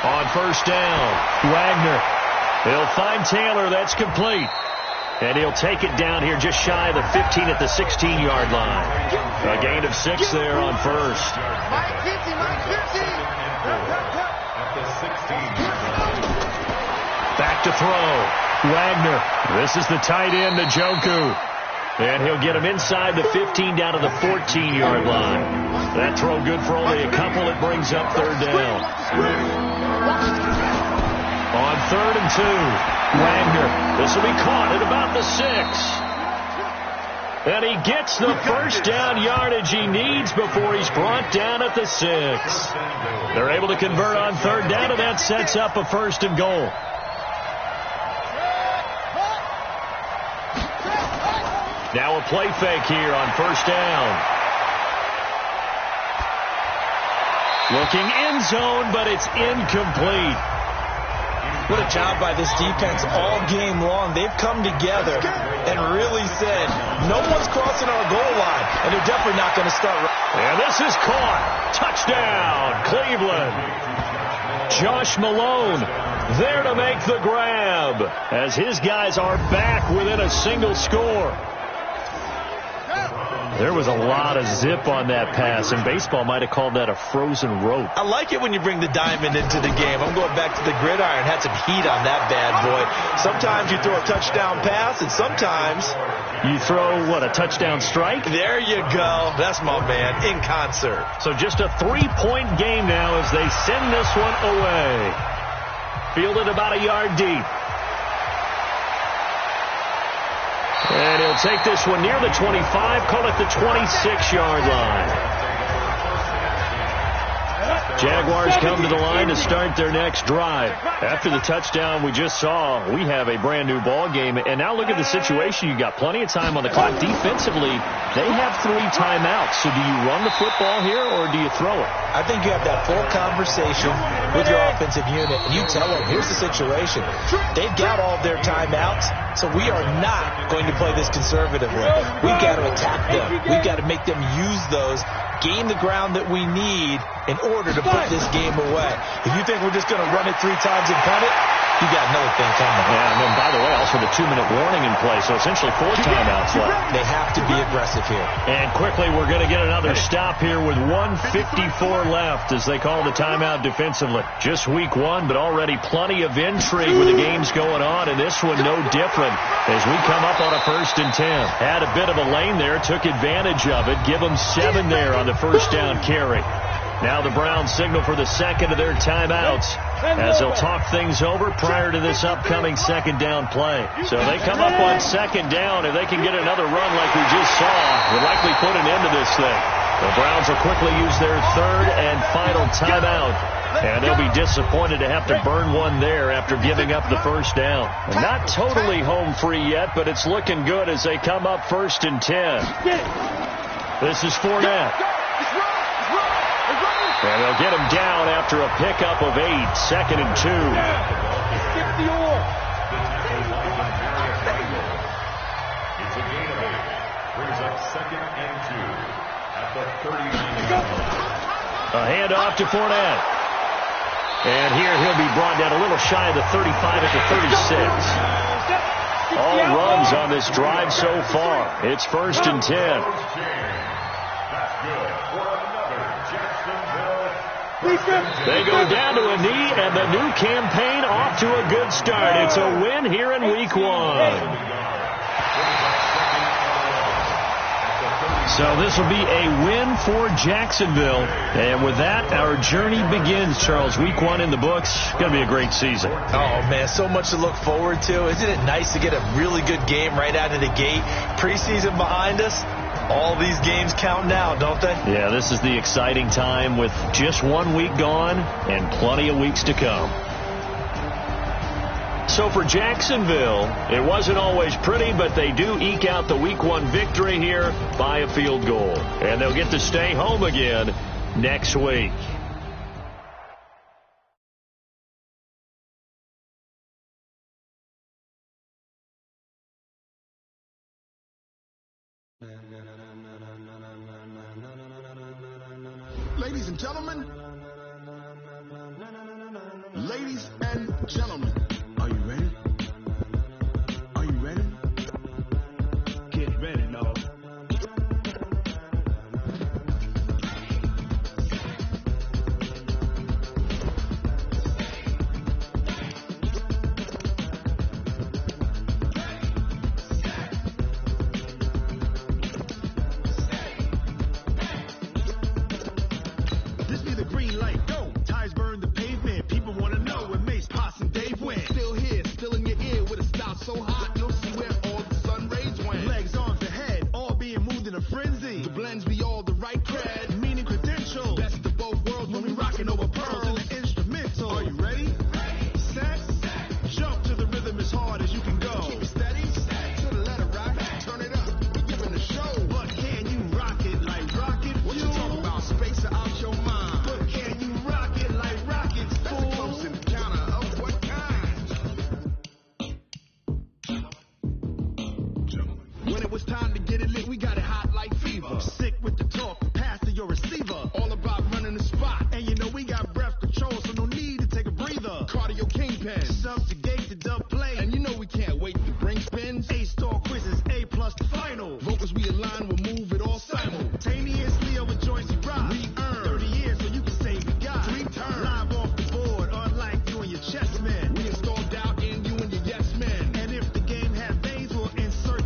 On first down, Wagner. He'll find Taylor. That's complete. And he'll take it down here just shy of the 15 at the 16-yard line. A gain of 6 there on first. Back to throw. Wagner. This is the tight end, Njoku. And he'll get him inside the 15 down to the 14-yard line. That throw good for only a couple. It brings up 3rd down. On 3rd and 2, Wagner. This will be caught at about the 6. And he gets the first down yardage he needs before he's brought down at the 6. They're able to convert on 3rd down, and that sets up a 1st and goal. Now a play fake here on 1st down. Looking end zone, but it's incomplete. What a job by this defense all game long. They've come together and really said, no one's crossing our goal line, and they're definitely not going to start. And this is caught. Touchdown, Cleveland. Josh Malone there to make the grab as his guys are back within a single score. There was a lot of zip on that pass, and baseball might have called that a frozen rope. I like it when you bring the diamond into the game. I'm going back to the gridiron. Had some heat on that bad boy. Sometimes you throw a touchdown pass, and sometimes you throw, what, a touchdown strike? There you go. That's my man, in concert. So just a 3-point game now as they send this one away. Fielded about a yard deep. And he'll take this one near the 25, call it the 26-yard line. Jaguars come to the line to start their next drive. After the touchdown we just saw, we have a brand new ball game. And now look at the situation. You got plenty of time on the clock. Defensively, they have 3 timeouts. So do you run the football here or do you throw it? I think you have that full conversation with your offensive unit. And you tell them, here's the situation. They've got all of their timeouts, so we are not going to play this conservatively. We've got to attack them. We've got to make them use those, gain the ground that we need in order to put this game away. If you think we're just going to run it 3 times and punt it, you got another thing coming. Yeah, and then, by the way, also the 2-minute warning in play, so essentially 4 timeouts left. They have to be aggressive here. And quickly, we're going to get another stop here with 1:54 left as they call the timeout defensively. Just week 1, but already plenty of intrigue with the games going on, and this one no different as we come up on a 1st and 10. Had a bit of a lane there, took advantage of it, give them 7 there on the first down carry. Now the Browns signal for the second of their timeouts as they'll talk things over prior to this upcoming 2nd down play. So they come up on 2nd down. If they can get another run like we just saw, will likely put an end to this thing. The Browns will quickly use their 3rd and final timeout. And they'll be disappointed to have to burn one there after giving up the first down. Not totally home free yet, but it's looking good as they come up 1st and 10. This is Fournette. And they'll get him down after a pickup of 8, 2nd and 2. It's a gain of 8. Brings up 2nd and 2 at the 39. A handoff to Fournette. And here he'll be brought down a little shy of the 35 at the 36. All runs on this drive so far. It's 1st and 10. That's good for another Jacksonville. They go down to a knee, and the new campaign off to a good start. It's a win here in week 1. So this will be a win for Jacksonville. And with that, our journey begins, Charles. Week 1 in the books. Going to be a great season. Oh, man, so much to look forward to. Isn't it nice to get a really good game right out of the gate? Preseason behind us. All these games count now, don't they? Yeah, this is the exciting time with just 1 week gone and plenty of weeks to come. So for Jacksonville, it wasn't always pretty, but they do eke out the Week 1 victory here by a field goal. And they'll get to stay home again next week. Ladies and gentlemen, ladies and gentlemen, are you ready? Are you ready? Get ready now. This be the green light, go. Ties burn the pavement. People want to know when Mace, Potts, and Dave went. Still here, still in your ear with a style so hot, you'll see where all the sun rays went. Legs, arms, and head, all being moved in a frenzy. The blends be all the right cred, meaning credentials. Best of both worlds when we rocking over pearls and the instrumental. Are you ready? Set, jump to the rhythm as hard as you can go. Keep it steady, to the letter right, turn it up. We're giving the show. But can you rock it like rocket? What you talking about? Space out your mind. But can you rock it like rockets? That's a close encounter of what kind? When it was time to get it lit, we got it hot like fever. Sick with the talk, pass to your receiver. All about running the spot. And you know we got breath control, so no need to take a breather. Cardio kingpin, subjugate the dub play. And you know we can't wait to bring spins. A-star quizzes, A+ the final. Vocals we align, we'll move it all simultaneously over joints we rock. We earn 30 years, so you can say we got 3 turns. Live off the board, unlike you and your chess men. We install doubt in you and your yes men. And if the game had veins, we'll insert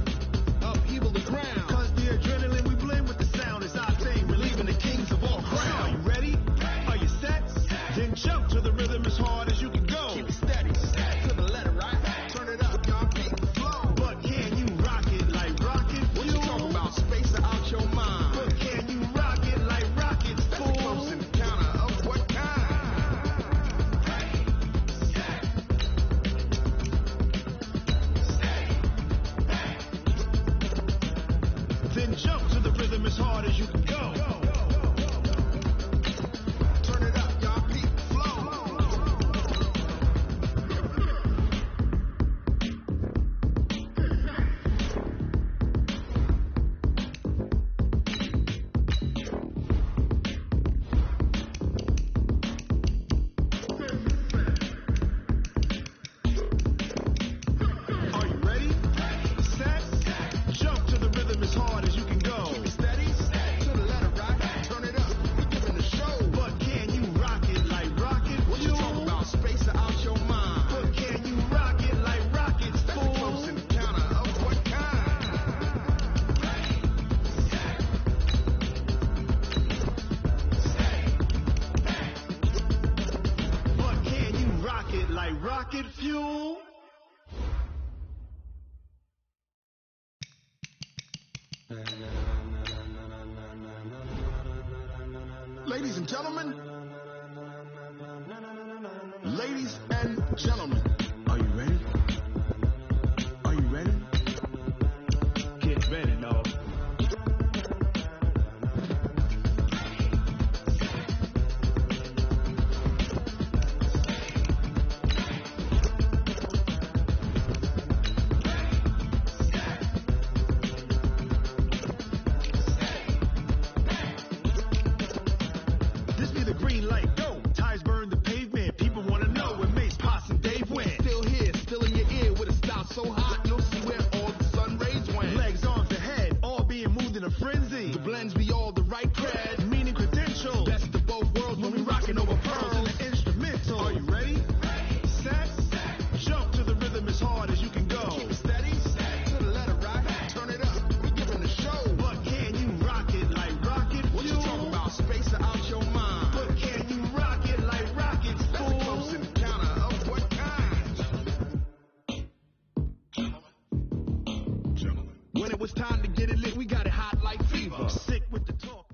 upheaval the ground. Cause the adrenaline we blend with the sound is our thing, relieving the kings of all crowns. Are you ready? Are you set? Then jump to the rhythm as hard as you can go. Keep it steady, to the letter right. Turn it up, y'all keep the flow. But can you rock it like rocket? What you talking about? Space out your mind. But can you rock it like rockets? That's a close encounter of what kind? Then jump to the rhythm as hard as you can go. Turn it up, y'all keep the flow. Are you ready? Set, jump to the rhythm as hard as you can go. Keep it steady, to the letter right. Turn it up, we're giving the show. But can you rock it like rocket? What you talking about? Space out your mind. But can you rock it like rockets? That's a close encounter of what kind? But can you rock it like rocket fuel? Ladies and gentlemen, ladies and gentlemen, are you ready? Are you ready? Get ready now. This be the green light, go. Ties burn the pavement. People want to know when Mace, Potts, and Dave went. it's time to get it lit. We got it hot like fever. Sick with the talk.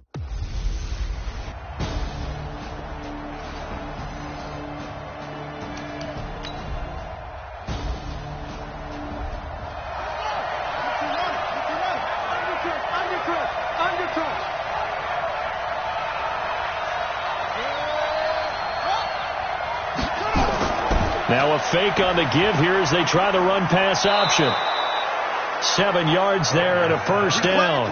Now a fake on the give here as they try the run pass option. 7 yards there and a first down.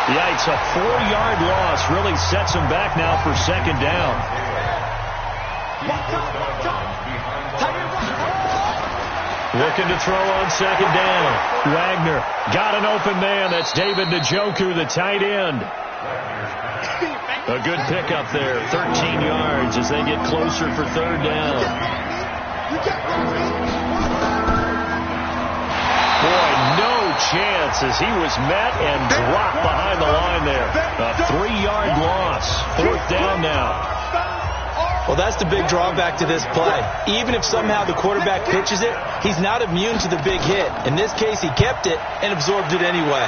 Yikes, a 4-yard loss really sets them back now for second down. Looking to throw on second down. Wagner got an open man. That's David Njoku, the tight end. A good pickup there. 13 yards as they get closer for third down. Boy, no chance as he was met and dropped behind the line there. A 3-yard loss. Fourth down now. Well, that's the big drawback to this play. Even if somehow the quarterback pitches it, he's not immune to the big hit. In this case, he kept it and absorbed it anyway.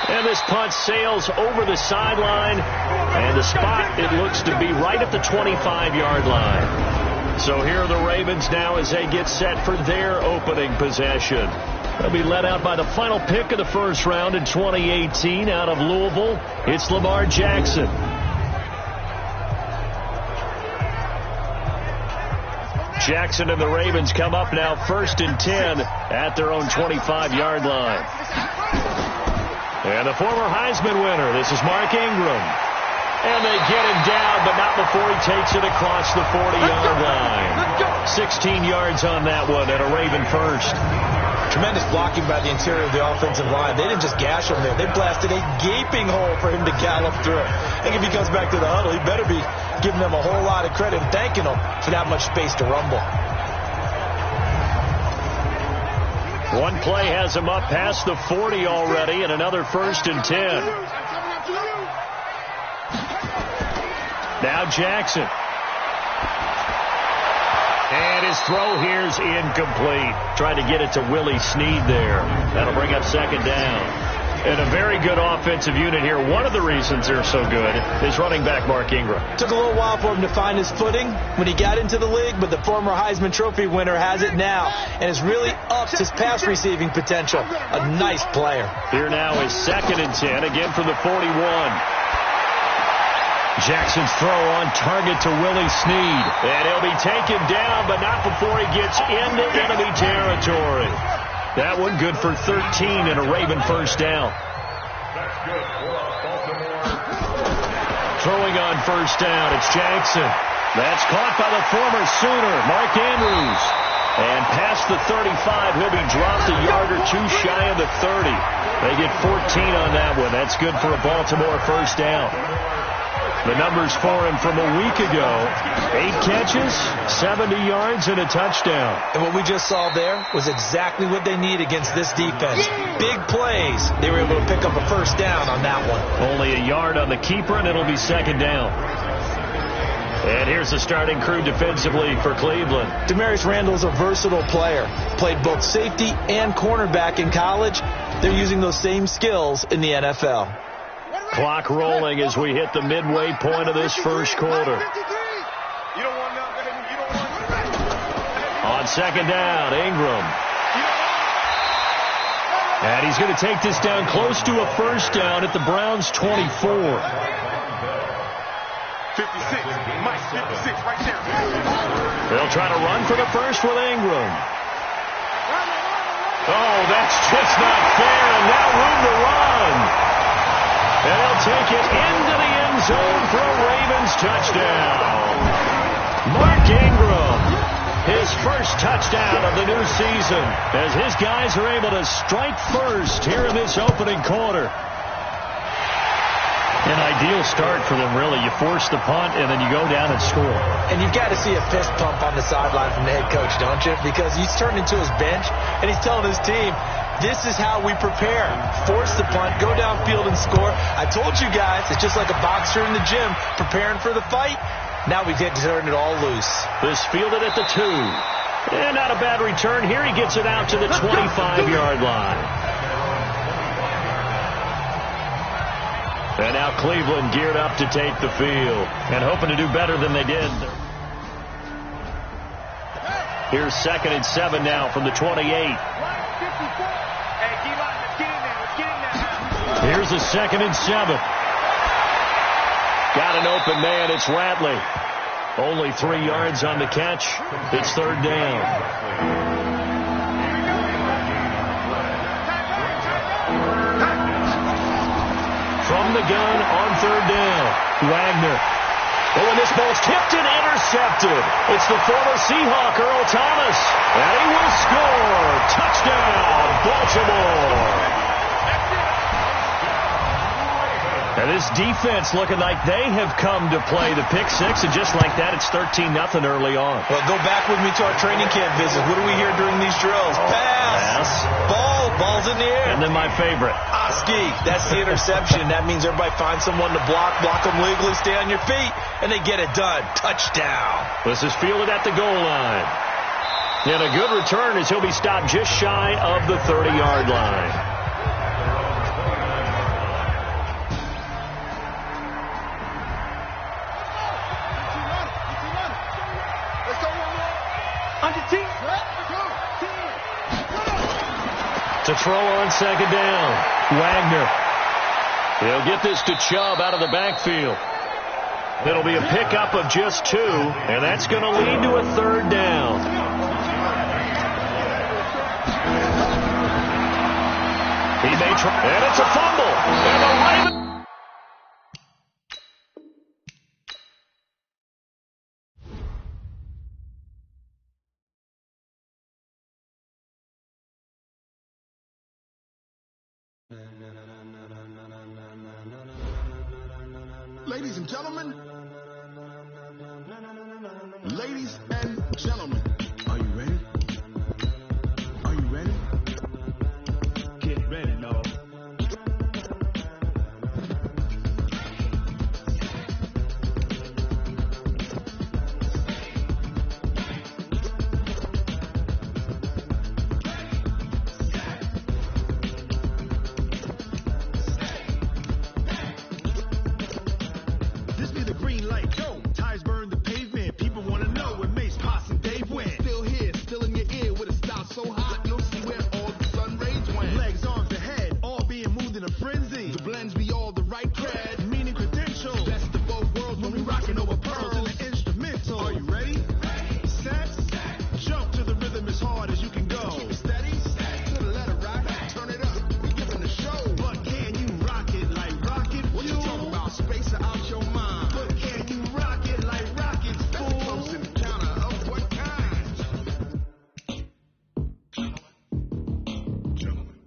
And this punt sails over the sideline, and the spot, it looks to be right at the 25-yard line. So here are the Ravens now as they get set for their opening possession. They'll be led out by the final pick of the first round in 2018 out of Louisville. It's Lamar Jackson. Jackson and the Ravens come up now 1st and 10 at their own 25-yard line. And the former Heisman winner, this is Mark Ingram. And they get him down, but not before he takes it across the 40-yard line. 16 yards on that one and a Raven first. Tremendous blocking by the interior of the offensive line. They didn't just gash him there. They blasted a gaping hole for him to gallop through. I think if he comes back to the huddle, he better be giving them a whole lot of credit and thanking them for that much space to rumble. One play has him up past the 40 already and another 1st and 10. Now Jackson. And his throw here's incomplete. Trying to get it to Willie Snead there. That'll bring up second down. And a very good offensive unit here. One of the reasons they're so good is running back Mark Ingram. Took a little while for him to find his footing when he got into the league, but the former Heisman Trophy winner has it now and has really upped his pass receiving potential. A nice player. Here now is 2nd and 10, again from the 41. Jackson's throw on target to Willie Snead. And he'll be taken down, but not before he gets into enemy territory. That one good for 13 and a Raven first down. Throwing on first down, it's Jackson. That's caught by the former Sooner, Mark Andrews. And past the 35, he'll be dropped a yard or two shy of the 30. They get 14 on that one. That's good for a Baltimore first down. The numbers for him from a week ago, 8 catches, 70 yards, and a touchdown. And what we just saw there was exactly what they need against this defense. Big plays. They were able to pick up a first down on that one. Only a yard on the keeper, and it'll be second down. And here's the starting crew defensively for Cleveland. Demarius Randall's a versatile player. Played both safety and cornerback in college. They're using those same skills in the NFL. Clock rolling as we hit the midway point of this first quarter. On second down, Ingram. And he's going to take this down close to a first down at the Browns' 24. 56. Mike, 56 right there. They'll try to run for the first with Ingram. Oh, that's just not fair, and now room to run. And they'll take it into the end zone for a Ravens touchdown. Mark Ingram, his first touchdown of the new season, as his guys are able to strike first here in this opening quarter. An ideal start for them, really. You force the punt, and then you go down and score. And you've got to see a fist pump on the sideline from the head coach, don't you? Because he's turned into his bench, and he's telling his team, this is how we prepare. Force the punt, go downfield and score. I told you guys, it's just like a boxer in the gym preparing for the fight. Now we get to turn it all loose. This fielded at the 2. And not a bad return here. He gets it out to the 25-yard line. And now Cleveland geared up to take the field and hoping to do better than they did. Here's 2nd and 7 now from the 28. Here's a 2nd and 7. Got an open man. It's Ratley. Only 3 yards on the catch. It's 3rd down. From the gun on 3rd down. Wagner. Oh, and this ball's tipped and intercepted. It's the former Seahawk, Earl Thomas. And he will score. Touchdown, Baltimore. And this defense looking like they have come to play the pick 6, and just like that, it's 13-0 early on. Well, go back with me to our training camp visit. What do we hear during these drills? Pass. Ball's in the air. And then my favorite. Oski. That's the interception. That means everybody finds someone to block them legally, stay on your feet, and they get it done. Touchdown. This is fielded at the goal line. And a good return as he'll be stopped just shy of the 30-yard line. To throw on 2nd down. Wagner. He'll get this to Chubb out of the backfield. It'll be a pickup of just 2, and that's going to lead to a 3rd down. He may try, and it's a fumble. And the Ravens. Ladies and gentlemen, are you ready? Are you ready? Get ready, Lord. This be the green light. Yo, ties burn the pavement. People want to know where Mace, Potts, and Dave went. Still here, still in your ear with a style so hot, you'll see where all the sun rays went. Legs, arms, and head, all being moved in a frenzy. The blends be all the right cred, meaning credentials. Best of both worlds when we rocking over pearls in the instrumental. Are you ready? Set, jump to the rhythm as hard as you can go. Keep it steady, to the letter right, turn it up. We giving the show, but can you rock it like rocket? What you talking about? Spacer out your mind. But can you rock it like rockets? That's a close encounter of what kind?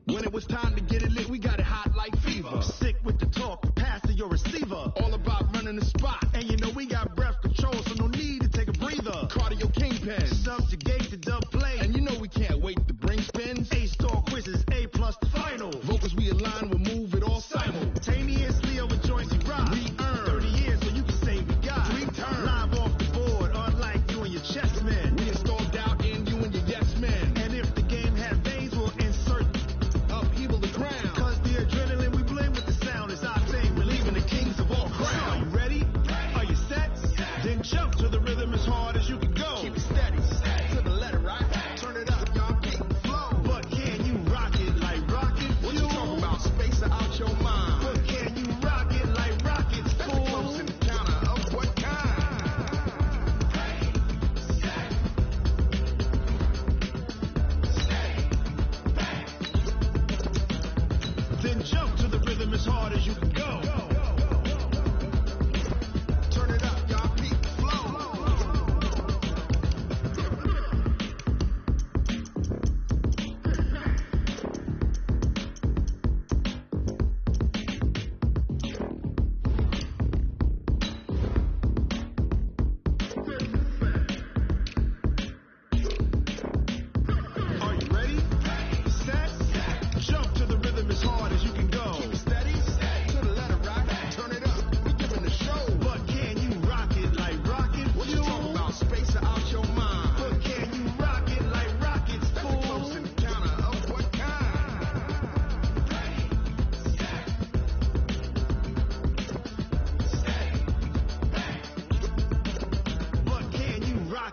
When it was time to get it lit, we got it hot like fever. Sick with the talk, pass to your receiver. All about running the spot. And you know we got breath control, so no need to take a breather. Cardio kingpin, subjugate the dub play. And you know we can't wait to bring spins. A-star quizzes, A+ the final. Vocals we align, we'll move it all simultaneously over joints we rock. We earn 30 years, so you can say we got 3 turns. Live off the board, unlike you and your chess men. We installed doubt in you and your yes men. And if the game had veins, we'll insert upheaval the ground. Cause the adrenaline we blend with the sound is our thing. We're leaving the kings of all crowns. Are you ready? Are you set? Then jump to the rhythm as hard as you can go. Keep it steady, to the left.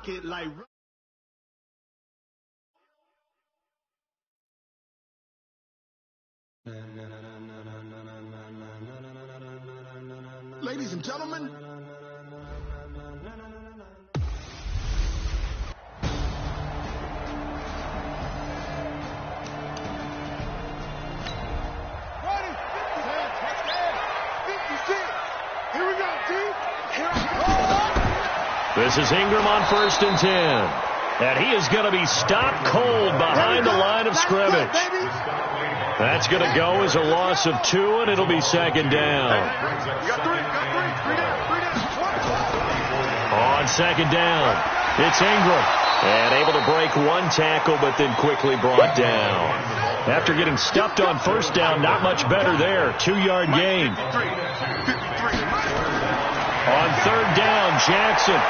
rock it like... Ladies and gentlemen... This is Ingram on 1st and 10. And he is going to be stopped cold behind the line of scrimmage. That's going to go as a loss of 2, and it'll be 2nd down. On 2nd down, it's Ingram. And able to break 1 tackle, but then quickly brought down. After getting stuffed on 1st down, not much better there. 2-yard gain. On 3rd down, Jackson.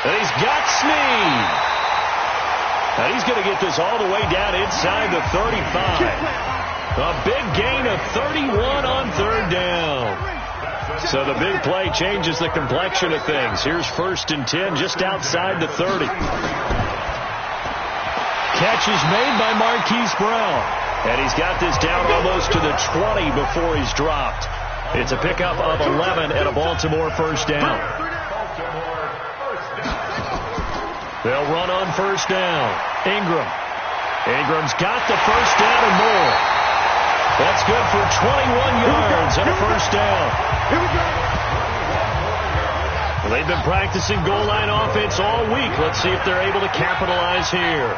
And he's got Snead. And he's going to get this all the way down inside the 35. A big gain of 31 on 3rd down. So the big play changes the complexion of things. Here's 1st and 10 just outside the 30. Catch is made by Marquise Brown. And he's got this down almost to the 20 before he's dropped. It's a pickup of 11 and a Baltimore 1st down. They'll run on 1st down. Ingram. Ingram's got the 1st down and more. That's good for 21 yards and a 1st down. Well, they've been practicing goal line offense all week. Let's see if they're able to capitalize here.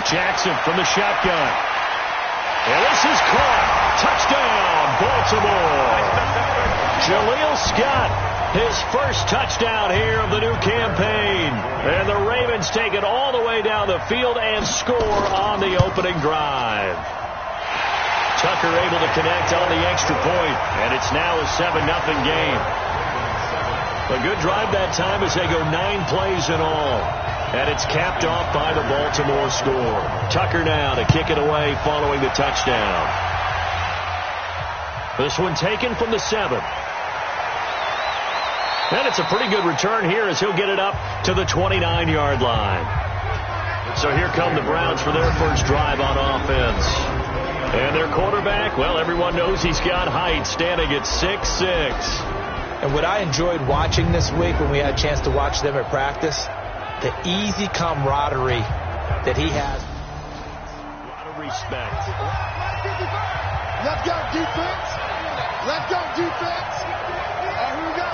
Jackson from the shotgun. And this is caught. Touchdown, Baltimore. Jaleel Scott, his first touchdown here of the new campaign. And the Ravens take it all the way down the field and score on the opening drive. Tucker able to connect on the extra point, and it's now a 7-0 game. A good drive that time as they go 9 plays in all. And it's capped off by the Baltimore score. Tucker now to kick it away following the touchdown. This one taken from the 7. And it's a pretty good return here as he'll get it up to the 29-yard line. So here come the Browns for their first drive on offense. And their quarterback, well, everyone knows he's got height, standing at 6'6". And what I enjoyed watching this week when we had a chance to watch them at practice, the easy camaraderie that he has. A lot of respect. Let's go, defense. Let's go, defense. Here we go.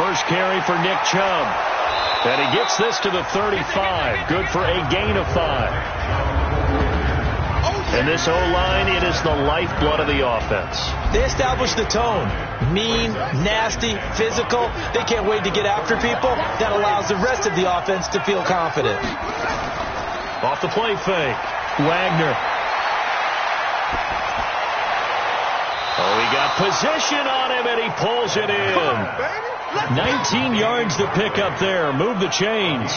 First carry for Nick Chubb. And he gets this to the 35. Good for a gain of 5. And this O-line, it is the lifeblood of the offense. They establish the tone. Mean, nasty, physical. They can't wait to get after people. That allows the rest of the offense to feel confident. Off the play fake. Wagner. Oh, he got position on him, and he pulls it in. 19 yards to pick up there. Move the chains.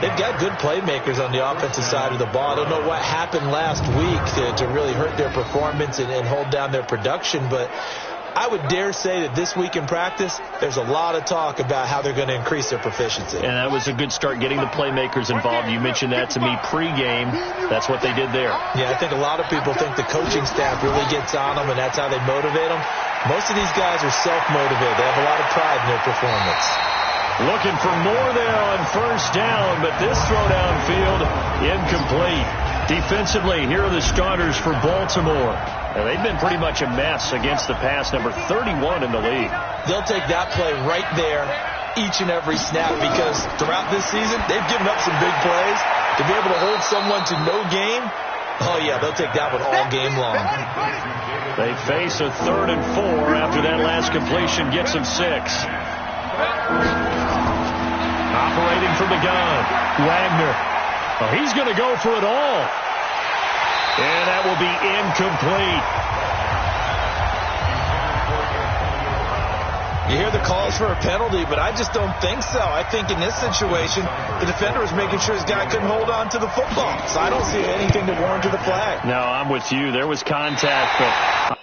They've got good playmakers on the offensive side of the ball. I don't know what happened last week to really hurt their performance and hold down their production, but I would dare say that this week in practice, there's a lot of talk about how they're going to increase their proficiency. And that was a good start getting the playmakers involved. You mentioned that to me pregame. That's what they did there. Yeah, I think a lot of people think the coaching staff really gets on them, and that's how they motivate them. Most of these guys are self-motivated. They have a lot of pride in their performance. Looking for more there on 1st down, but this throw downfield incomplete. Defensively, here are the starters for Baltimore. And they've been pretty much a mess against the pass, number 31 in the league. They'll take that play right there each and every snap because throughout this season, they've given up some big plays. To be able to hold someone to no gain, oh yeah, they'll take that one all game long. They face a 3rd and 4 after that last completion gets them 6. Operating from the gun, Wagner. Oh, he's going to go for it all. And that will be incomplete. You hear the calls for a penalty, but I just don't think so. I think in this situation, the defender was making sure his guy couldn't hold on to the football. So I don't see anything to warrant to the flag. No, I'm with you. There was contact, but